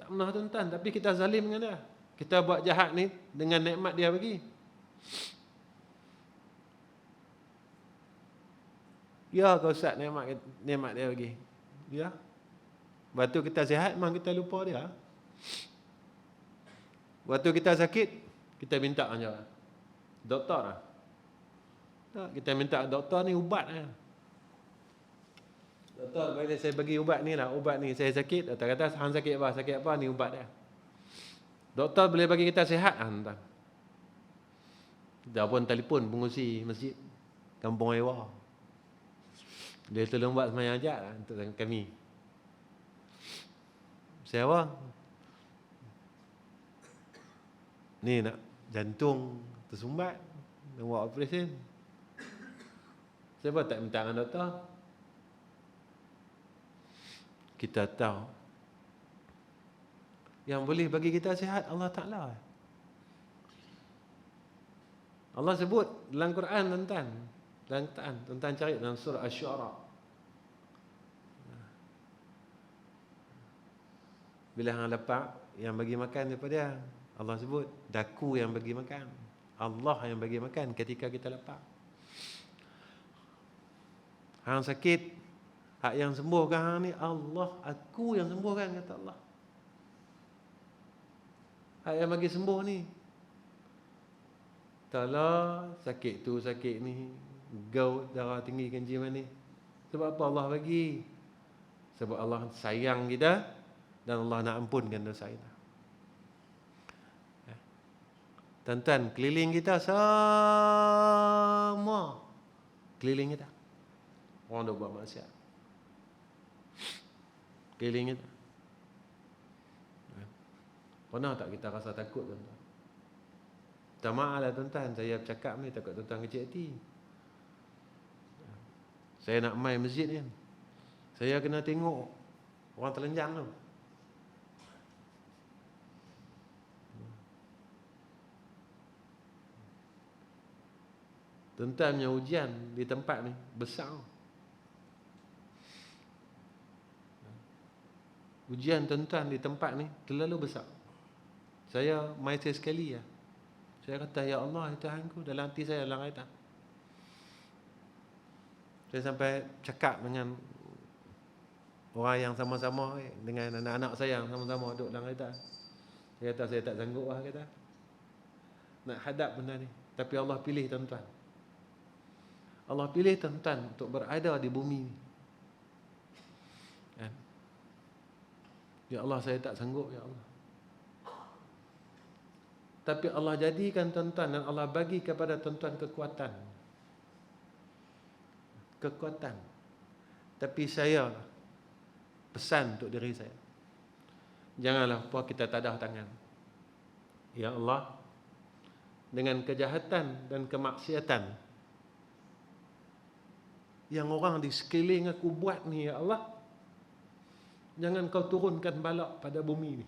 Tak pernah tuan-tuan, tapi kita zalim dengan dia. Kita buat jahat ni dengan nikmat dia bagi. Ya ke Ustaz, nikmat dia bagi? Ya. Waktu kita sihat memang kita lupa dia. Waktu kita sakit, kita minta aja doktor lah. Tak, kita minta doktor ni ubat lah. Doktor, bila saya bagi ubat ni lah, ubat ni saya sakit, doktor kata hang sakit apa ni ubat dia. Doktor boleh bagi kita sihat tuan. Dah pun telefon pengurusi masjid Kampung Ewa. Dia tolong buat semayang ajak lah untuk kami. Saya apa? Ni nak jantung tersumbat, nak buat operasi. Siapa tak minta dengan doktor? Kita tahu yang boleh bagi kita sihat Allah Ta'ala. Allah sebut dalam Quran tentang cari dalam surah Asy-Syu'ara. Bila hang lapar, yang bagi makan daripada dia. Allah sebut, daku yang bagi makan. Allah yang bagi makan ketika kita lapar. Hang sakit, hak yang sembuhkan hang ni Allah, aku yang sembuhkan, kata Allah. Hak yang bagi sembuh ni. Taklah sakit tu sakit ni, gout, darah tinggi, kencing manis. Sebab apa Allah bagi? Sebab Allah sayang kita dan Allah nak ampunkan dosa kita. Tuan-tuan, keliling kita semua keliling kita. Orang dah buat maksiat. Keliling kita. Pernah tak kita rasa takut, tuan-tuan? Minta maaf lah tuan-tuan, saya bercakap ni takut tuan-tuan kecil hati. Saya nak main masjid ni, saya kena tengok orang telanjang tu. Tuan-tuan punya ujian di tempat ni besar. Ujian tuan-tuan di tempat ni terlalu besar. Saya main sekali ya. Saya kata, ya Allah, Tuhanku, dalam hati saya dalam kaitan. Saya sampai cakap dengan orang yang sama-sama, dengan anak-anak saya yang sama-sama duduk dalam kaitan. Saya kata, saya tak sanggup lah, kata, nak hadap benda ni. Tapi Allah pilih tuan-tuan. Allah pilih tuan-tuan untuk berada di bumi ni. Kan? Ya Allah, saya tak sanggup, ya Allah. Tapi Allah jadikan tuan-tuan dan Allah bagi kepada tuan-tuan kekuatan. Kekuatan. Tapi saya pesan untuk diri saya. Janganlah puas kita tadah tangan. Ya Allah, dengan kejahatan dan kemaksiatan yang orang di sekeliling aku buat ni, ya Allah, jangan kau turunkan balak pada bumi ni.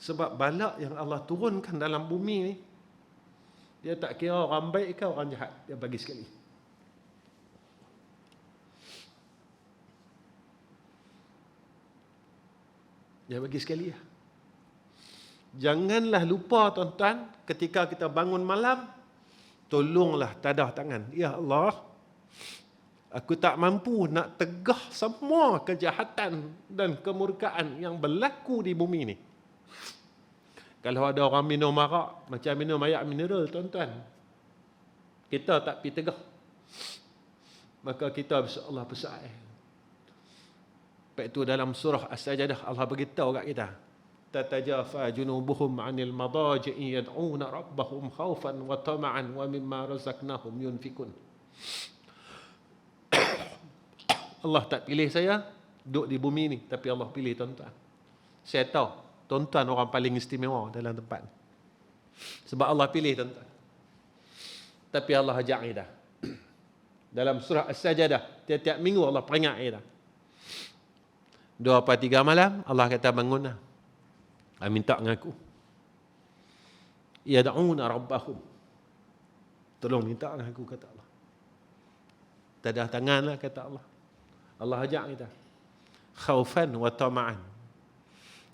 Sebab balak yang Allah turunkan dalam bumi ni, dia tak kira orang baik ke orang jahat, dia bagi sekali. Dia bagi sekali ya. Janganlah lupa tuan-tuan, ketika kita bangun malam, tolonglah tadah tangan. Ya Allah, aku tak mampu nak tegah semua kejahatan dan kemurkaan yang berlaku di bumi ni. Kalau ada orang minum arak, macam minum air mineral, tuan-tuan, kita tak pergi tegah, maka kita Allah besar. Sebab itu dalam surah As-Sajdah Allah beritahu kat kita, tatajafa junubuhum 'anil madaji'i yad'una rabbahum khaufan wa tama'an wa mimma razaqnahum yunfikun. Allah tak pilih saya duduk di bumi ni, tapi Allah pilih tuan-tuan. Saya tahu tuan-tuan orang paling istimewa dalam tempat ni. Sebab Allah pilih tuan-tuan. Tapi Allah ajak kita. Dalam surah As-Sajdah, tiap-tiap minggu Allah peringat kita. 2/3 malam, Allah kata bangunlah. Minta dengan aku. Yad'una rabbahum. Tolong minta dengan aku, kata Allah. Tadah tanganlah, kata Allah. Allah ajak kita. Khaufan wa tama'an.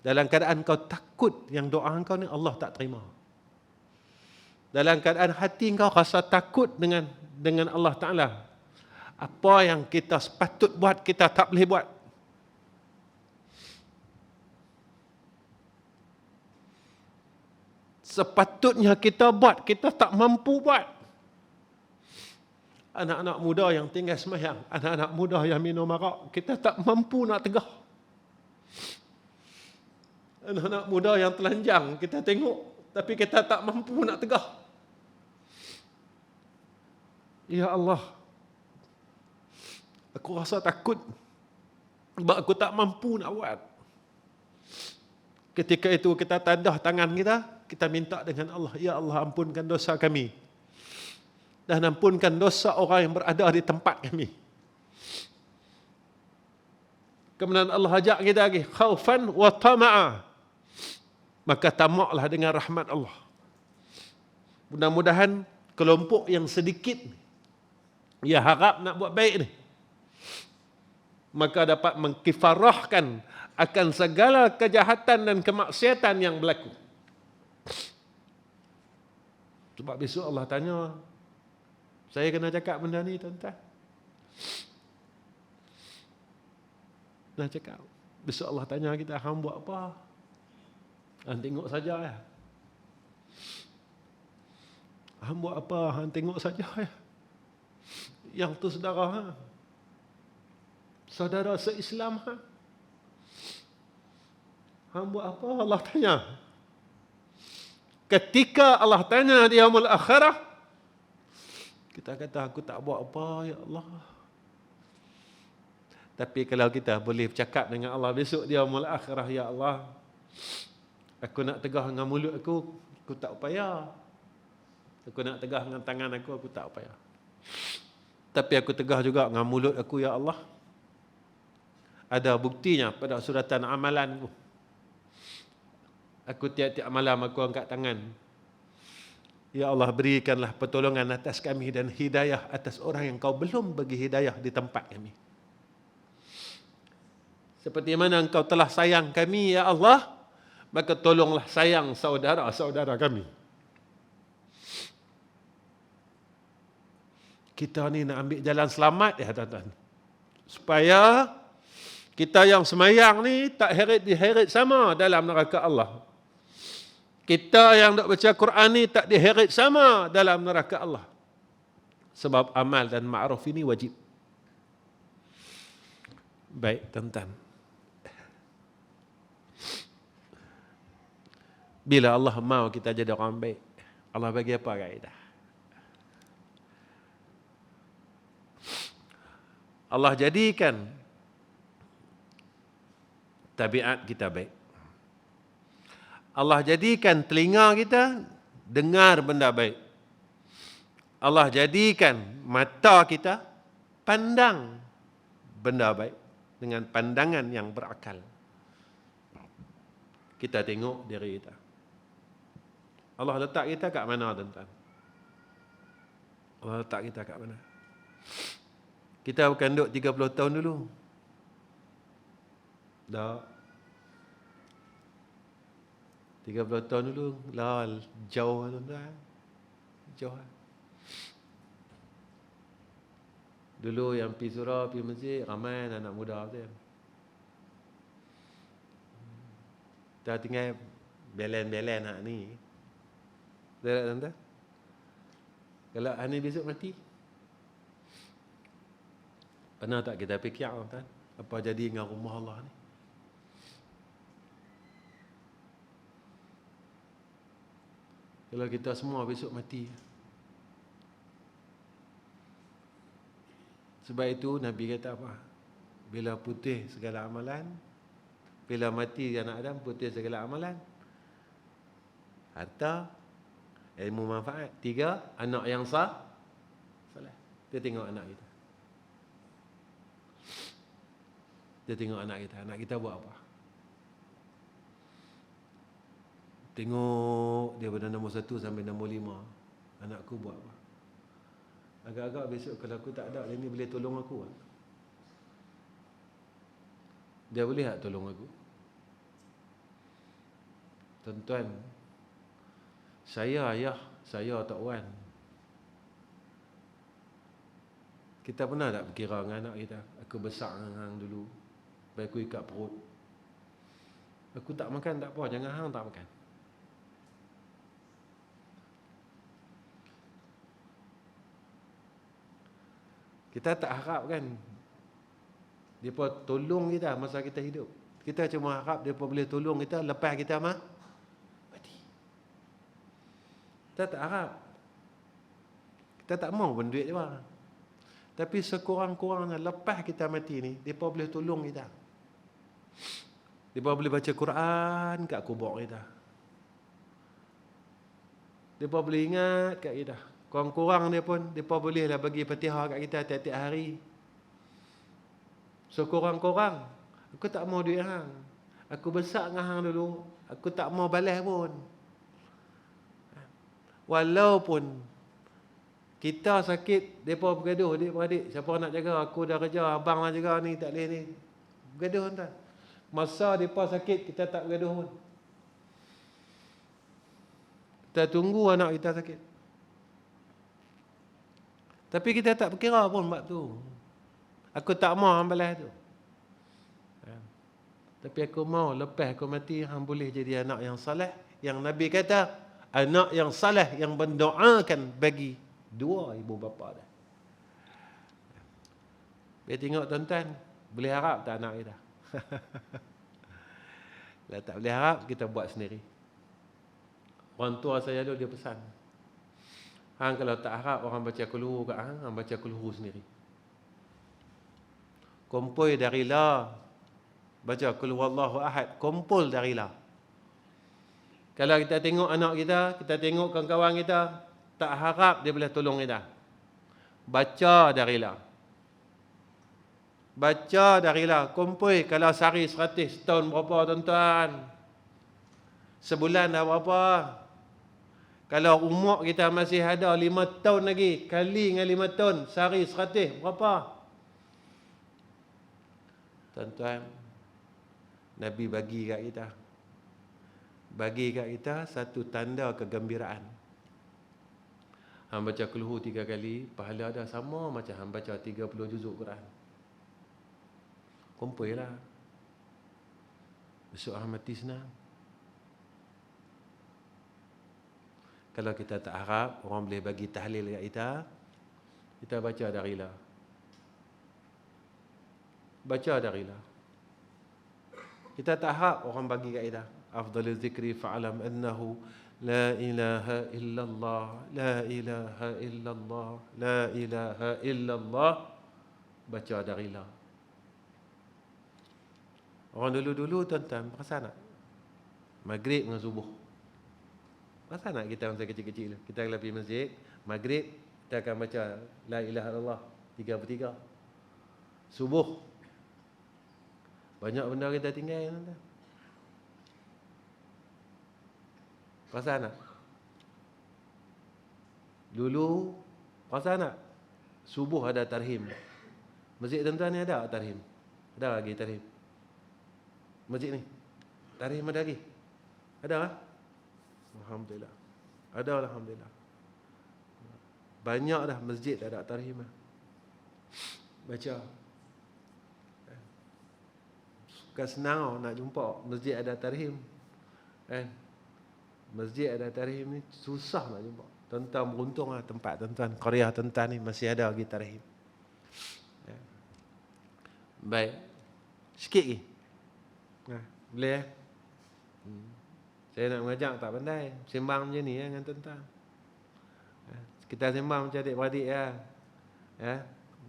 Dalam keadaan kau takut yang doa kau ni Allah tak terima. Dalam keadaan hati kau rasa takut dengan Allah Ta'ala. Apa yang kita sepatut buat, kita tak boleh buat. Sepatutnya kita buat, kita tak mampu buat. Anak-anak muda yang tinggal sembahyang, anak-anak muda yang minum arak, kita tak mampu nak tegah. Anak-anak muda yang telanjang, kita tengok, tapi kita tak mampu nak tegah. Ya Allah, aku rasa takut sebab aku tak mampu nak buat. Ketika itu kita tadah tangan kita minta dengan Allah, ya Allah ampunkan dosa kami. Dan ampunkan dosa orang yang berada di tempat kami. Kemudian Allah ajak kita lagi, khaufan wa tama'a. Maka tamaklah dengan rahmat Allah. Mudah-mudahan kelompok yang sedikit ya harap nak buat baik ni, maka dapat mengkifarahkan akan segala kejahatan dan kemaksiatan yang berlaku. Sebab besok Allah tanya, saya kena cakap benda ni tuan-tuan. Nak cakap. Besok Allah tanya kita, hang buat apa? Hang tengok saja ya. Hang buat apa? Hang tengok saja ya. Yang tu saudara ha? Saudara se-Islam ha? Hang buat apa? Allah tanya. Ketika Allah tanya di yaumul akhirah, kita kata aku tak buat apa ya Allah. Tapi kalau kita boleh bercakap dengan Allah besok di yaumul akhirah, ya Allah, aku nak tegah dengan mulut aku tak upaya. Aku nak tegah dengan tangan aku tak upaya. Tapi aku tegah juga dengan mulut aku, ya Allah. Ada buktinya pada suratan amalanku. Aku tiap-tiap malam aku angkat tangan. Ya Allah, berikanlah pertolongan atas kami dan hidayah atas orang yang kau belum bagi hidayah di tempat kami. Seperti mana engkau telah sayang kami, ya Allah, maka tolonglah sayang saudara-saudara kami. Kita ni nak ambil jalan selamat ya tuan-tuan. Supaya kita yang semayang ni tak diheret sama dalam neraka Allah. Kita yang nak baca Quran ni tak diheret sama dalam neraka Allah. Sebab amal dan ma'ruf ini wajib. Baik, tuan-tuan. Bila Allah mau kita jadi orang baik, Allah bagi apa kat kita? Allah jadikan tabiat kita baik. Allah jadikan telinga kita dengar benda baik. Allah jadikan mata kita pandang benda baik dengan pandangan yang berakal. Kita tengok diri kita. Allah letak kita kat mana, tuan-tuan? Allah letak kita kat mana? Kita bukan duduk 30 tahun dulu. Tak. 30 tahun dulu, lah jauh tuan-tuan. Jauh. Dulu yang pergi surau, pergi masjid, ramai anak muda tu. Kita tinggal belen-belen hak ni. Betul tak tuan-tuan? Kalau hari ni besok mati, pernah tak kita fikir tuan-tuan, apa jadi dengan rumah Allah ni? Kalau kita semua besok mati. Sebab itu Nabi kata apa? Bila putih segala amalan, bila mati anak Adam, putih segala amalan. Harta, ilmu manfaat. 3, anak yang sah, salah. Dia tengok anak kita. Dia tengok anak kita. Anak kita buat apa? Tengok dia pada nombor 1 sampai nombor 5. Anakku buat apa? Agak-agak besok kalau aku tak ada, dia ni boleh tolong aku tak? Dia boleh tak tolong aku? Tuan-tuan, saya ayah, saya tok wan. Kita pernah tak berkira dengan anak kita, aku besar dengan hang dulu, baik aku ikat perut. Aku tak makan tak apa, jangan hang tak makan. Kita tak harap kan depa tolong kita masa kita hidup. Kita cuma harap depa boleh tolong kita lepas kita mati. Kita tak harap. Kita tak mau pun duit dia. Tapi sekurang-kurangnya lepas kita mati ni, depa boleh tolong kita. Depa boleh baca Quran kat kubur kita. Depa boleh ingat kat kita. Kurang-kurang dia pun, depa bolehlah bagi Fatihah kat kita tiap-tiap hari. Sekurang-kurang, aku tak mau duit hang. Aku besar dengan hang dulu, aku tak mau balas pun. Walaupun kita sakit, mereka bergaduh, adik-beradik, siapa nak jaga, aku dah kerja, abang nak jaga ni, tak boleh ni. Bergaduh tuan. Masa mereka sakit, kita tak bergaduh pun. Kita tunggu anak kita sakit. Tapi kita tak berkira pun bab tu. Aku tak mau hang balas tu. Tapi aku mau lepas aku mati, hang boleh jadi anak yang saleh. Yang Nabi kata, anak yang saleh yang mendoakan bagi dua ibu bapa dah. Biar tengok tuan-tuan, boleh harap tak anak kita? Kalau tak boleh harap, kita buat sendiri. Orang tua saya dulu dia pesan, hang kalau tak harap orang baca kulhu kat hang baca kulhu sendiri. Kumpul dari la, baca kul huwallahu ahad, kumpul dari la. Kalau kita tengok anak kita tengok kawan-kawan kita, tak harap dia boleh tolong kita. Baca dari la. Baca dari la. Kumpul kalau sehari 100, setahun berapa tuan-tuan? Sebulan dah berapa? Kalau umur kita masih ada 5 tahun lagi, kali dengan 5 tahun, sehari 100, berapa? Tuan-tuan, Nabi bagi kat kita. Bagi kat kita satu tanda kegembiraan. Hang baca kulhu 3 kali, pahala dah sama macam hang baca 30 juzuk Quran. Kumpul lah. Besok hang mati senang. Kalau kita tak harap orang boleh bagi tahlil kat kita baca dari la. Baca dari la. Kita tak harap orang bagi kat kita. Afdalul zikri fa'alam annahu la ilaha illallah, la ilaha illallah, la ilaha illallah. Baca dari la. Orang dulu-dulu tuan-tuan, perasan tak? Maghrib dengan subuh. Perasan tak kita masa kecil-kecil? Kita kalau pergi masjid, maghrib, kita akan baca la ilaha illallah 3/3. Subuh, banyak benda kita tinggal tuan-tuan. Perasan tak? Dulu, perasan tak? Subuh ada tarhim. Masjid tuan-tuan ni ada tarhim? Ada lagi tarhim? Masjid ni? Tarhim ada lagi? Ada lah? Alhamdulillah. Ada alhamdulillah. Banyak dah masjid ada tarhim. Baca. Bukan senang nak jumpa masjid ada tarhim. Masjid ada tarhim ni susah nak jumpa. Tuan-tuan beruntung lah tempat tuan-tuan. Korea tuan-tuan ni masih ada lagi tarhim. Baik. Sikit lagi. Boleh Saya nak mengajak tak pandai. Sembang macam ni dengan tuan-tuan. Kita sembang macam adik-beradik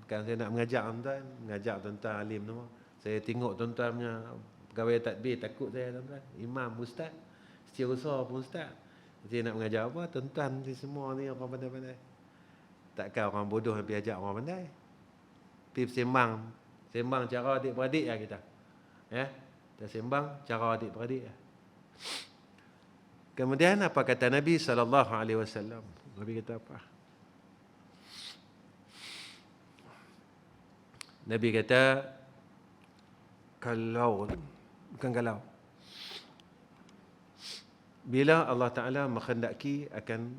Bukan saya nak mengajak tuan-tuan. Mengajak tuan-tuan alim semua. Saya tengok tuan-tuan punya pegawai tadbir, takut saya tuan-tuan. Imam, ustaz, setiausaha pun ustaz. Saya nak mengajar apa? Tuan-tuan ni semua ni orang pandai-pandai. Takkan orang bodoh yang pergi ajak orang pandai. Pergi sembang. Sembang cara adik-beradik lah kita. Kita sembang cara adik-beradik lah. Kemudian apa kata Nabi SAW? Nabi kata apa? Nabi kata, bukan kalau. bila Allah Ta'ala menghendaki akan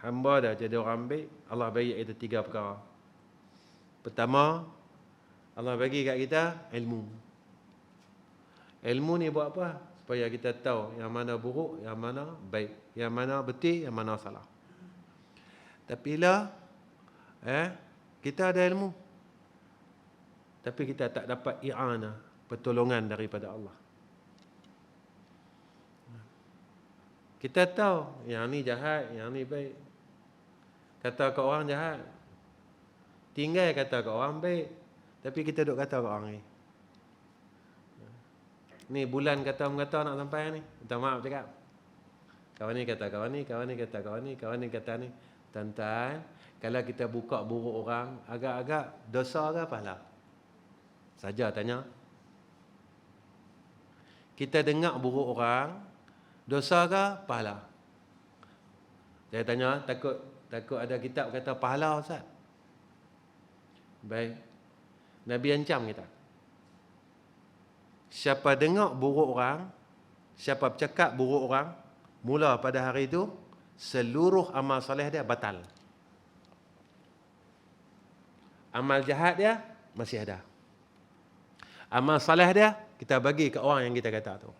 hamba dah jadi orang baik, Allah bagi kita 3 perkara. Pertama, Allah bagi kat kita ilmu. Ilmu ni buat apa? Supaya kita tahu yang mana buruk, yang mana baik, yang mana betul, yang mana salah. Tapi lah kita ada ilmu, tapi kita tak dapat i'anah, pertolongan daripada Allah. Kita tahu yang ni jahat, yang ni baik. Kata ke orang jahat, tinggal kata ke orang baik, tapi kita duk kata ke orang ni. Ni bulan kata nak sampai ni. Minta maaf cakap. Kawan ni kata kawan ni, kawan ni kata kawan ni, kawan ni kata ni. Tuan-tuan, kalau kita buka buruk orang, agak-agak dosa ke pahala? Saja tanya. Kita dengar buruk orang, dosa ke pahala? Saya tanya, takut ada kitab kata pahala, Ustaz. Baik. Nabi ancam kita. Siapa dengar buruk orang, siapa bercakap buruk orang, mula pada hari itu, seluruh amal soleh dia batal. Amal jahat dia masih ada. Amal soleh dia, kita bagi ke orang yang kita kata tu.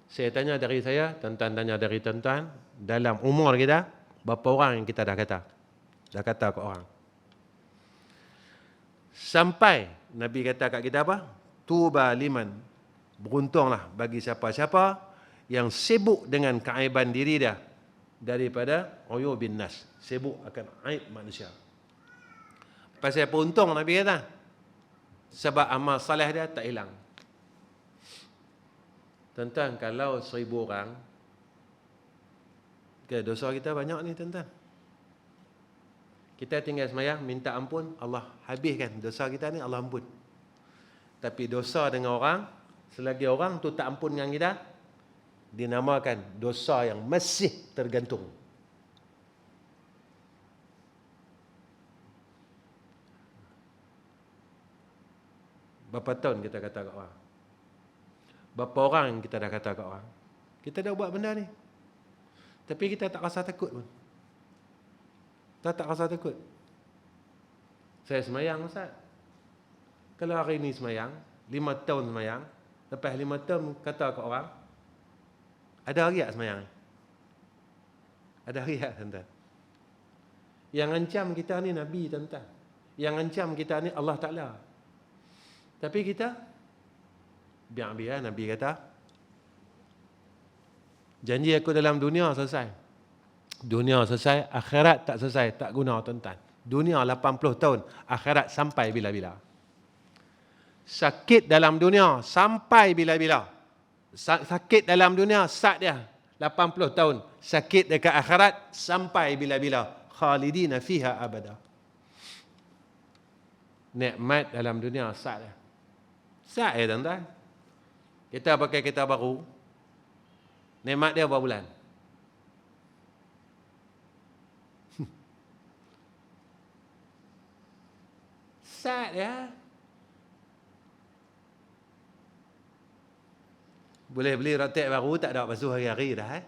Saya tanya dari saya, tuan-tuan tanya dari tuan-tuan, dalam umur kita, berapa orang yang kita dah kata ke orang. Sampai Nabi kata kat kita apa? Tuba liman. Beruntunglah bagi siapa-siapa yang sibuk dengan keaiban diri dia daripada uyubin nas. Sibuk akan aib manusia. Pasal apa untung Nabi kata? Sebab amal salih dia tak hilang. Tuan-tuan, kalau 1000 orang, dosa kita banyak ni tuan-tuan. Kita tinggal semayang, minta ampun, Allah habiskan dosa kita ni, Allah ampun. Tapi dosa dengan orang, selagi orang tu tak ampun dengan kita, dinamakan dosa yang masih tergantung. Berapa tahun kita kata kat orang? Berapa orang yang kita dah kata kat orang? Kita dah buat benda ni, tapi kita tak rasa takut pun. Tak rasa takut. Saya semayang, Ustaz. Kalau hari ni semayang, 5 tahun semayang, lepas 5 tahun kata ke orang, ada riak semayang? Ada riak, tuan-tuan. Yang ancam kita ni Nabi, tuan-tuan. Yang ancam kita ni Allah Ta'ala. Tapi kita, biar Nabi kata, janji aku dalam dunia selesai. Dunia selesai, akhirat tak selesai, tak guna tuan-tuan. Dunia 80 tahun, akhirat sampai bila-bila. Sakit dalam dunia sampai bila-bila. Sakit dalam dunia sat dia 80 tahun. Sakit dekat akhirat sampai bila-bila. Khalidina fiha abada. Nikmat dalam dunia sat dia. Sat ya tuan-tuan. Kita pakai kereta baru, nikmat dia berapa bulan? Sat ya. Boleh beli rotek baru, tak ada basuh hari-hari dah.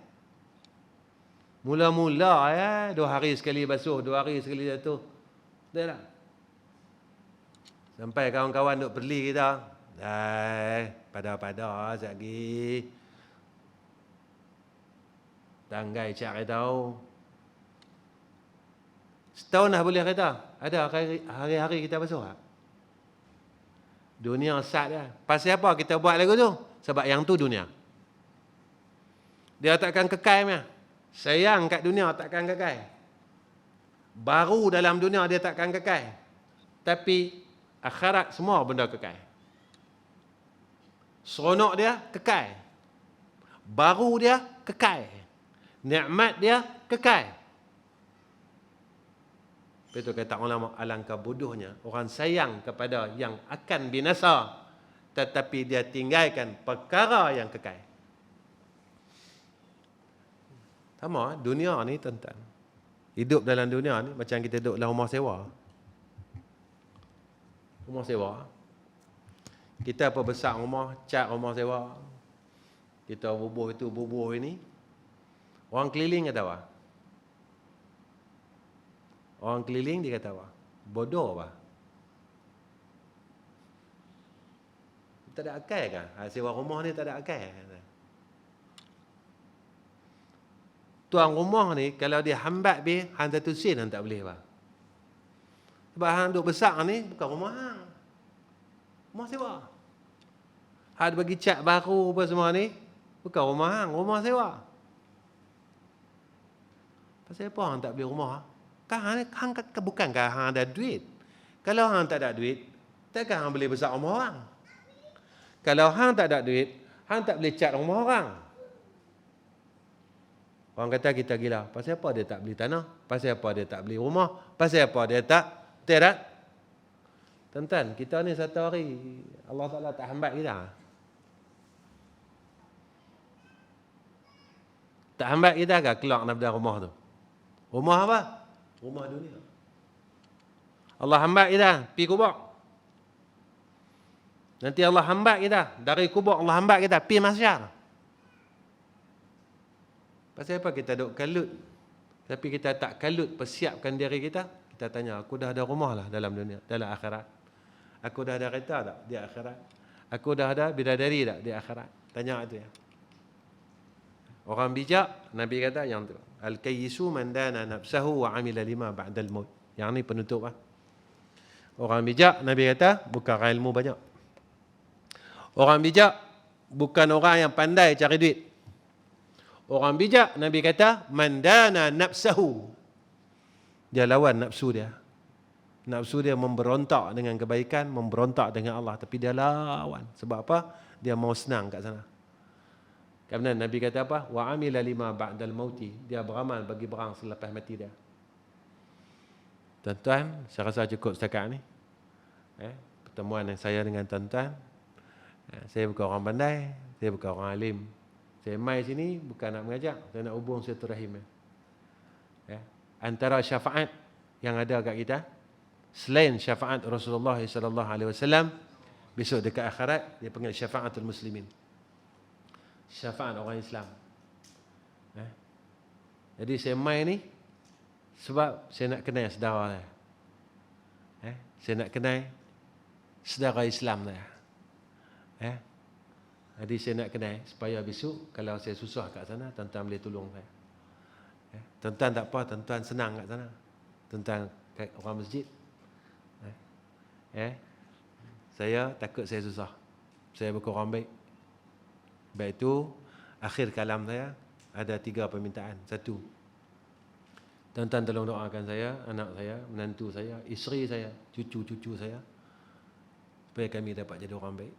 Mula-mula 2 hari sekali basuh, 2 hari sekali jatuh. Tak. Sampai kawan-kawan duk beli kita. Pada-pada sekejap lagi. Tanggai cak tahu. Setahun dah boleh kereta. Ada hari-hari kita basuh tak? Dunia sat dia. Pasal apa kita buat lagu tu? Sebab yang tu dunia. Dia takkan kekal punya. Sayang kat dunia takkan kekal. Baru dalam dunia dia takkan kekal. Tapi akhirat semua benda kekal. Seronok dia kekal. Baru dia kekal. Nikmat dia kekal. Itu kata ulama, alangkah bodohnya orang sayang kepada yang akan binasa, tetapi dia tinggalkan perkara yang kekal. Sama dunia ni tuan-tuan. Hidup dalam dunia ni macam kita duduk dalam rumah sewa. Rumah sewa. Kita apa besar rumah, cat rumah sewa. Kita bubuh itu, bubuh ini. Orang keliling kata apa? Orang keliling dia kata apa? Bodoh apa? Tak ada akal kan? Sewa rumah ni tak ada akal. Tuan rumah ni, kalau dia hambat be, hang satu sen hang tak boleh apa. Sebab hang duk besar ni, bukan rumah hang. Rumah sewa. Hang bagi cat baru apa semua ni, bukan rumah hang, rumah sewa. Pasal apa hang tak beli rumah? Kan hang bukankah hang ada duit? Kalau hang tak ada duit, takkan hang boleh besar rumah orang? Kalau hang tak ada duit, hang tak boleh cat rumah orang. Orang kata kita gila. Pasal apa dia tak beli tanah? Pasal apa dia tak beli rumah? Pasal apa dia tak? Tidak. Tuan-tuan, kita ni satu hari Allah Ta'ala tak hambat kita. Tak hambat kita ke keluar daripada rumah tu? Rumah apa? Rumah dunia. Allah hambat kita pergi kubur. Nanti Allah hambat kita dari kubur, Allah hambat kita pergi mahsyar. Pasal apa kita duk kalut? Tapi kita tak kalut persiapkan diri kita. Kita tanya, aku dah ada rumah lah dalam dunia, dalam akhirat. Aku dah ada kereta tak di akhirat? Aku dah ada bidadari tak di akhirat? Tanya itu ya. Orang bijak, Nabi kata yang tu. Al-kayyisu man dana nafsahu wa amila lima ba'dal maut. Yang ni penutup lah. Orang bijak, Nabi kata, bukan ilmu banyak. Orang bijak, bukan orang yang pandai cari duit. Orang bijak, Nabi kata, man dana nafsahu. Dia lawan nafsu dia. Nafsu dia memberontak dengan kebaikan, memberontak dengan Allah. Tapi dia lawan. Sebab apa? Dia mau senang kat sana. Kerana Nabi kata apa? Wa amila lima ba'dal mauti. Dia beramal bagi berang selepas mati dia. Tuan-tuan, saya rasa cukup setakat ni. Pertemuan saya dengan tuan-tuan. Saya bukan orang pandai. Saya bukan orang alim. Saya mai sini bukan nak mengajak. Saya nak hubung silaturahim. Antara syafaat yang ada kat kita, selain syafaat Rasulullah SAW, besok dekat akhirat, dia panggil syafaatul muslimin. Syafaat orang Islam. Jadi saya mai ni sebab saya nak kenal saudara saya. Saya nak kenal saudara Islam saya. Jadi saya nak kenal supaya besok kalau saya susah kat sana, tuan-tuan boleh tolong saya. Tuan-tuan tak apa, tuan-tuan senang kat sana. Tuan-tuan orang masjid. Saya takut saya susah. Saya bukan orang baik. Sebab itu, akhir kalam saya ada 3 permintaan. 1, tuan-tuan tolong doakan saya, anak saya, menantu saya, isteri saya, cucu-cucu saya, supaya kami dapat jadi orang baik.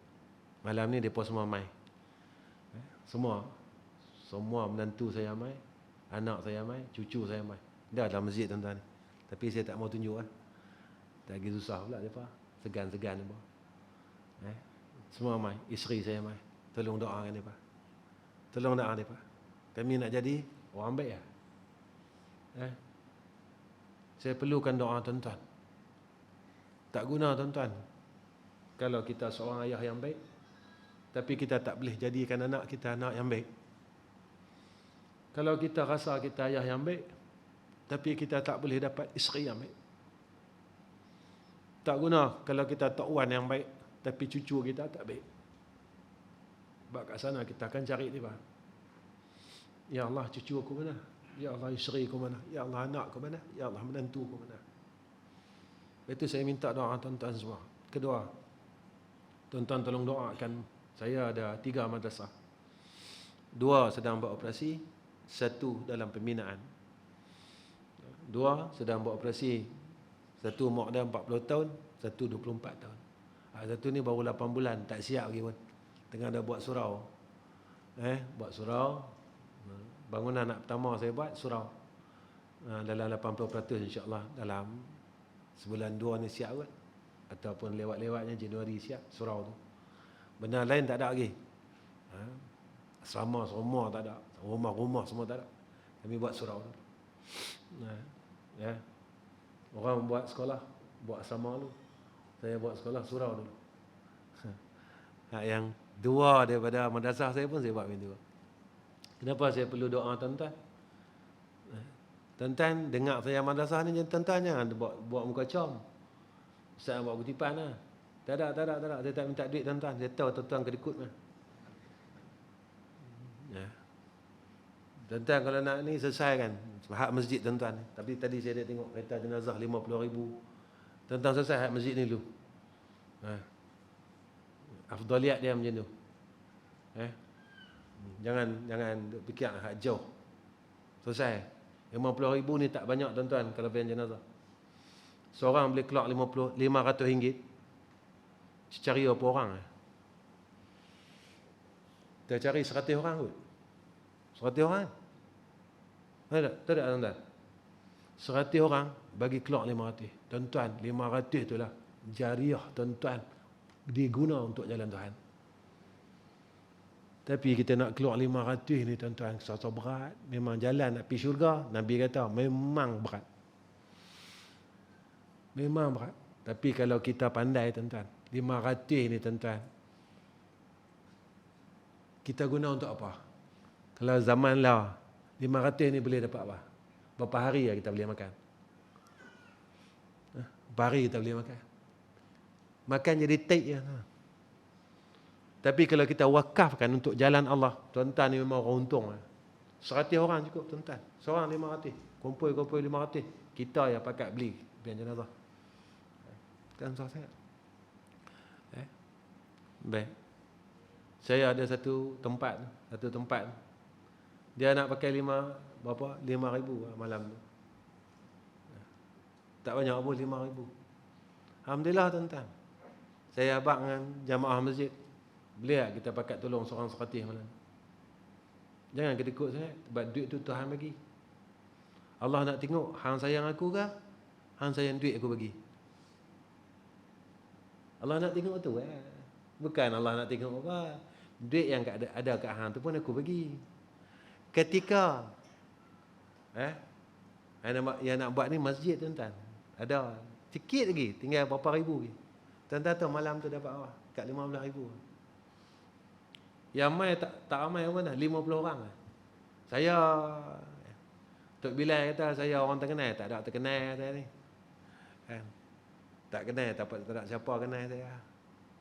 Malam ni mereka semua mai. Semua menantu saya mai, anak saya mai, cucu saya mai. Dia dalam masjid tuan-tuan. Tapi saya tak mau tunjuk lah. Tak lagi susah pula mereka. Segan-segan mereka. Semua mai, isteri saya mai. Tolong doakan mereka. Tolong doakan mereka. Kami nak jadi orang baik lah. Saya perlukan doa tuan-tuan. Tak guna tuan-tuan kalau kita seorang ayah yang baik, tapi kita tak boleh jadikan anak kita anak yang baik. Kalau kita rasa kita ayah yang baik, tapi kita tak boleh dapat isteri yang baik. Tak guna kalau kita tok wan yang baik, tapi cucu kita tak baik. Sebab kat sana kita akan cari dia. Ya Allah, cucu aku mana? Ya Allah, isteri aku mana? Ya Allah, anak aku mana? Ya Allah, menantu aku mana? Itu saya minta doa tuan-tuan semua. Kedua, tuan-tuan tolong doakan. Saya ada 3 madrasah. 2 sedang buat operasi, 1 dalam pembinaan. 2 sedang buat operasi. 1 umur dia 40 tahun, 1 24 tahun. 1 ni baru 8 bulan, tak siap lagi pun. Tengah dah buat surau. Buat surau. Bangunan anak pertama saya buat surau. Dalam 80% insya-Allah dalam sebulan 2 ni siap kot. Ataupun lewat-lewatnya Januari siap surau tu. Benda lain tak ada lagi. Asrama semua tak ada. Rumah-rumah semua tak ada. Kami buat surau tu. Orang buat sekolah, buat asrama dulu. Saya buat sekolah surau dulu. Hak yang dua daripada madrasah saya pun saya buat macam tu. Kenapa saya perlu doa tuan-tuan? Tuan-tuan dengar saya madrasah ni, tuan-tuan jangan buat muka com. Ustaz buat kutipan lah. Tak ada. Saya tak minta duit tuan-tuan. Saya tahu tuan-tuan kedekut lah. Ya. Tuan-tuan kalau nak ni selesaikan hak masjid tuan-tuan. Tapi tadi saya dah tengok kereta jenazah 50,000. Tuan-tuan selesai hak masjid ni dulu. Afdaliat dia macam tu. Jangan fikir hak jauh. Selesai. 50,000 ni tak banyak tuan-tuan kalau bayar jenazah. Seorang boleh keluar 500 ringgit. Cari berapa orang? Kita cari 100 orang kot. 100 orang. Tak ada tuan-tuan. 100 orang bagi keluar 500. Tuan-tuan, 500 itulah jariah tuan-tuan diguna untuk jalan Tuhan. Tapi kita nak keluar 500 ni tuan-tuan, susah berat. Memang jalan nak pergi syurga, Nabi kata memang berat. Memang berat. Tapi kalau kita pandai tuan-tuan, 500 ni tuan-tuan, kita guna untuk apa? Kalau zaman lah 500 ni boleh dapat apa? Berapa hari kita boleh makan? Berapa hari kita boleh makan? Makan jadi tight je. Tapi kalau kita wakafkan untuk jalan Allah, tuan-tuan ni memang orang untung. 100 orang cukup tuan-tuan. Seorang 500. Kumpul 500. Kita yang pakat beli biar jenazah. Kan saya. Baik. Saya ada satu tempat. Dia nak pakai 5,000 malam tu. Tak banyak pun 5,000. Alhamdulillah tuan-tuan. Saya abang dengan jamaah masjid. Boleh tak kita pakat tolong seorang 100 malam? Jangan kedekut sangat. Sebab duit tu Tuhan bagi. Allah nak tengok hang sayang aku ke? Hang sayang duit aku bagi. Allah nak tengok tu. Bukan Allah nak tengok apa. Duit yang ada kat hang tu pun aku bagi. Ketika yang nak buat ni masjid tuan-tuan. Ada sikit lagi, tinggal berapa ribu lagi. Tuan-tuan tahu malam tu dapat apa? Kat 15,000. Yang mai tak ramai pun dah, 50 orang. Saya Tok Bilal kata saya orang terkenal, tak ada terkenal saya ni. Tak kenal, tak ada siapa kenal saya.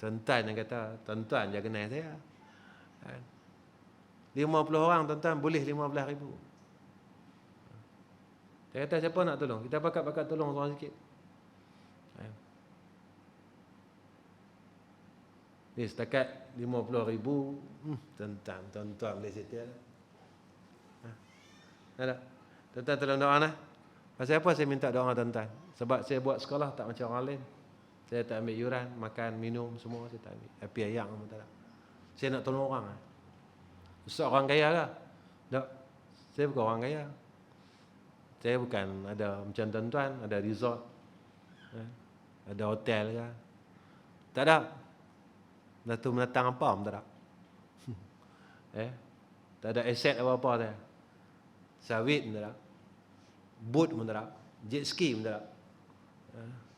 Tuan-tuan yang kata, tuan-tuan je kenal saya. 50 orang tuan-tuan boleh 15,000. Saya kata siapa nak tolong? Kita bakat tolong seorang sikit. Ni setakat 50,000. Tuan-tuan boleh settle. Ada. Tuan-tuan tolong doa lah. Pasal apa saya minta doa tuan-tuan? Sebab saya buat sekolah tak macam orang lain. Saya tak ambil yuran, makan, minum semua saya tak ambil. Api ayam pun tak ada. Saya nak tolong orang. Ustaz orang kaya lah. Tak. Saya bukan orang kaya. Saya bukan ada macam tuan-tuan, ada resort. Ada hotel ke. Tak ada. Datuk menatang apa pun tak ada. Tak ada aset apa-apa saya. Sawit pun tak ada. Boat pun tak ada. Jet ski pun tak ada.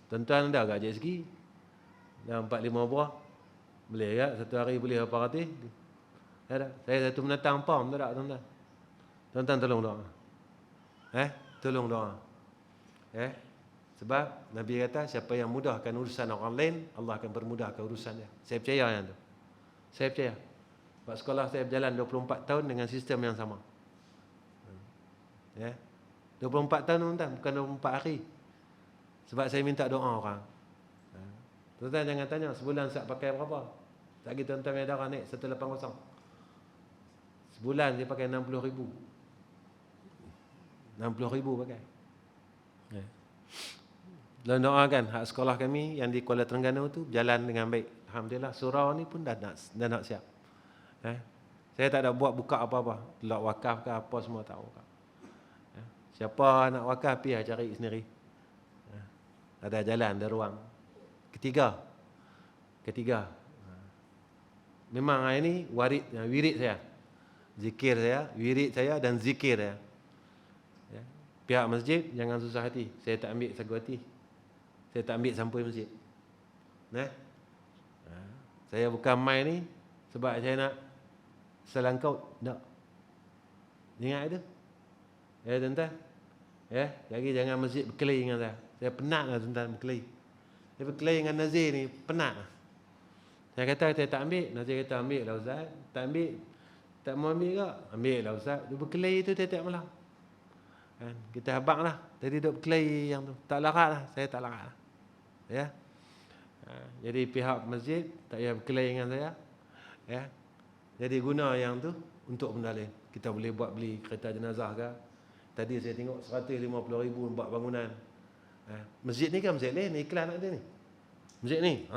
Tuan-tuan ada tak jet ski? Dah 4-5 buah. Boleh tak? Satu hari boleh berapa ratus? Tak ada. Saya satu menatang apa pun tak ada tuan-tuan. Tuan-tuan tolong doa. Tolong doa. Sebab Nabi kata siapa yang mudahkan urusan orang lain, Allah akan permudahkan urusan dia. Saya percaya yang tu. Saya percaya. Sebab sekolah saya berjalan 24 tahun dengan sistem yang sama. 24 tahun tuan-tuan, bukan 24 hari. Sebab saya minta doa orang. Tuan-tuan jangan tanya sebulan saya pakai berapa. Tak gitu tuan-tuan yang darah naik 180. Sebulan dia pakai 60,000. 60,000 pakai. Dan doakan hak sekolah kami yang di Kuala Terengganu tu berjalan dengan baik. Alhamdulillah surau ni pun dah nak siap. Saya tak ada buat buka apa-apa. Telak wakaf ke apa semua tak wakaf. Siapa nak wakaf pergi cari sendiri. Ada jalan, ada ruang. Ketiga. Memang hari ni wirid saya. Zikir saya, wirid saya dan zikir saya. Pihak masjid jangan susah hati. Saya tak ambil sagu hati. Saya tak ambil sampul masjid. Saya bukan mai ni Sebab saya nak selangkau. Tak. Ingat itu? Ya tuan-tuan. Ya, jadi jangan masjid berkelahi dengan saya penat lah tuan-tuan berkelahi. Saya berkelahi dengan Nazir ni penat lah. Saya kata saya tak ambil, Nazir kata ambil lah Ustaz. Tak ambil, tak mau ambil ke? Ambil lah Ustaz. Dia berkelahi tu tiap-tiap malam. Kan? Kita habaq lah. Jadi duk berkelahi yang tu. Tak larat lah, saya tak larat lah. Ya. Jadi pihak masjid tak payah berkelahi dengan saya. Ya. Jadi guna yang tu untuk benda lain. Kita boleh beli kereta jenazah ke. Tadi saya tengok 150,000 buat bangunan. Masjid ni kan masjid lain, iklan ada ni. Masjid ni.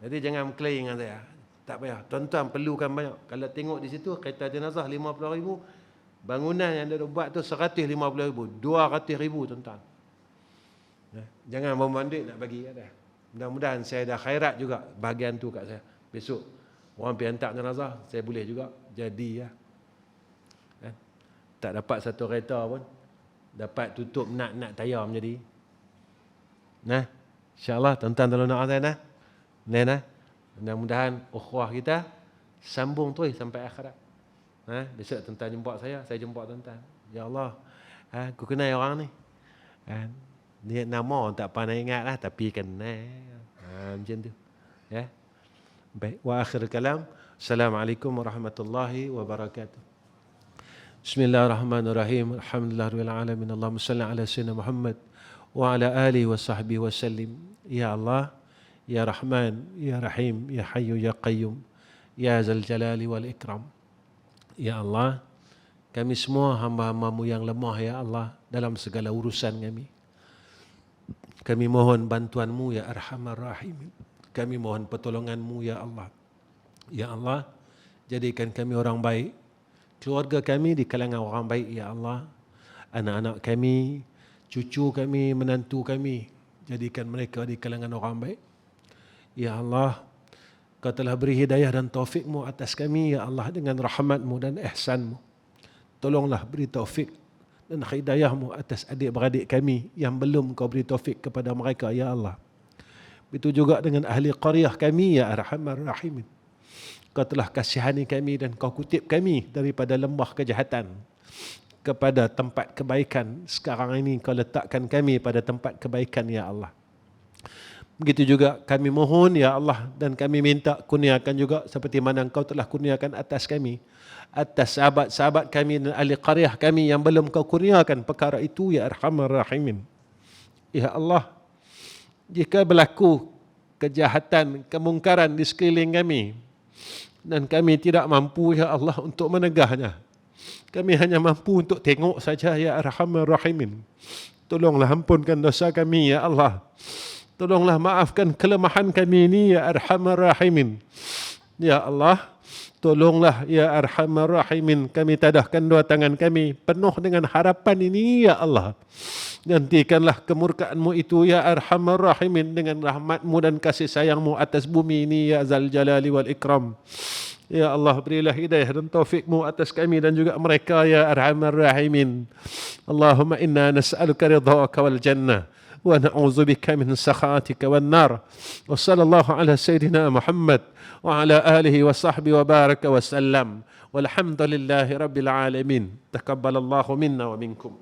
Jadi jangan berkelahi dengan saya. Tak payah. Tuan-tuan perlukan banyak. Kalau tengok di situ kereta jenazah 50,000, bangunan yang dia buat tu 150,000, 200,000 tuan-tuan. Jangan membanding nak bagi ada. Mudah-mudahan saya ada khairat juga bahagian tu kat saya. Besok orang pergi hantar jenazah, saya boleh juga jadi ya. Tak dapat satu kereta pun dapat tutup nak tayar menjadi. Nah, insya-Allah tuan-tuan tolong doa saya nah. Nah. Mudah-mudahan ukhuwah kita sambung terus sampai akhirat. Besok tuan-tuan jumpa saya jumpa tuan-tuan. Ya Allah, aku kenal orang ni. Dia nama tak pandai ingat lah tapi kenal. Macam tu. Ya. Baik, wa akhir kalam. Assalamualaikum warahmatullahi wabarakatuh. Bismillahirrahmanirrahim. Alhamdulillahirabbil alamin. Allahumma shalli ala sayyidina Muhammad wa ala alihi wa sahbihi wasallim. Ya Allah, ya Rahman, ya Rahim, ya Hayyu ya Qayyum, ya Zal Jalali wal Ikram. Ya Allah, kami semua hamba-hamba-Mu yang lemah ya Allah dalam segala urusan kami. Kami mohon bantuan-Mu ya Arhamar Rahimin. Kami mohon pertolongan-Mu ya Allah. Ya Allah, jadikan kami orang baik. Keluarga kami di kalangan orang baik ya Allah. Anak-anak kami, cucu kami, menantu kami, jadikan mereka di kalangan orang baik. Ya Allah, Kau telah beri hidayah dan taufik-Mu atas kami ya Allah dengan rahmat-Mu dan ihsan-Mu. Tolonglah beri taufik dan hidayah-Mu atas adik-beradik kami yang belum Kau beri taufik kepada mereka ya Allah. Begitu juga dengan ahli qaryah kami ya Arhamar Rahimin. Kau telah kasihani kami dan Kau kutip kami daripada lembah kejahatan kepada tempat kebaikan. Sekarang ini Kau letakkan kami pada tempat kebaikan ya Allah. Begitu juga kami mohon ya Allah dan kami minta kurniakan juga seperti mana Kau telah kurniakan atas kami, atas sahabat-sahabat kami dan ahli qaryah kami yang belum Kau kurniakan perkara itu ya Arhamar Rahimin. Ya Allah, jika berlaku kejahatan, kemungkaran di sekeliling kami dan kami tidak mampu ya Allah untuk menegahnya, kami hanya mampu untuk tengok saja ya Arhamar Rahimin. Tolonglah ampunkan dosa kami ya Allah. Tolonglah maafkan kelemahan kami ini ya Arhamar Rahimin. Ya Allah, tolonglah ya Arhamar Rahimin. Kami tadahkan dua tangan kami penuh dengan harapan ini ya Allah. Gantikanlah kemurkaan-Mu itu ya Arhamar Rahimin dengan rahmat-Mu dan kasih sayang-Mu atas bumi ini ya Zal Jalali wal Ikram. Ya Allah, berilah hidayah dan taufik-Mu atas kami dan juga mereka ya Arhamar Rahimin. Allahumma inna nas'aluka ridhaka wal jannah wa na'udzubika min sakhatika wan nar. Wa sallallahu ala sayyidina Muhammad wa ala alihi wa sahbihi wa baraka wa sallam. Walhamdulillahi rabbil alamin. Taqabbalallahu minna wa minkum.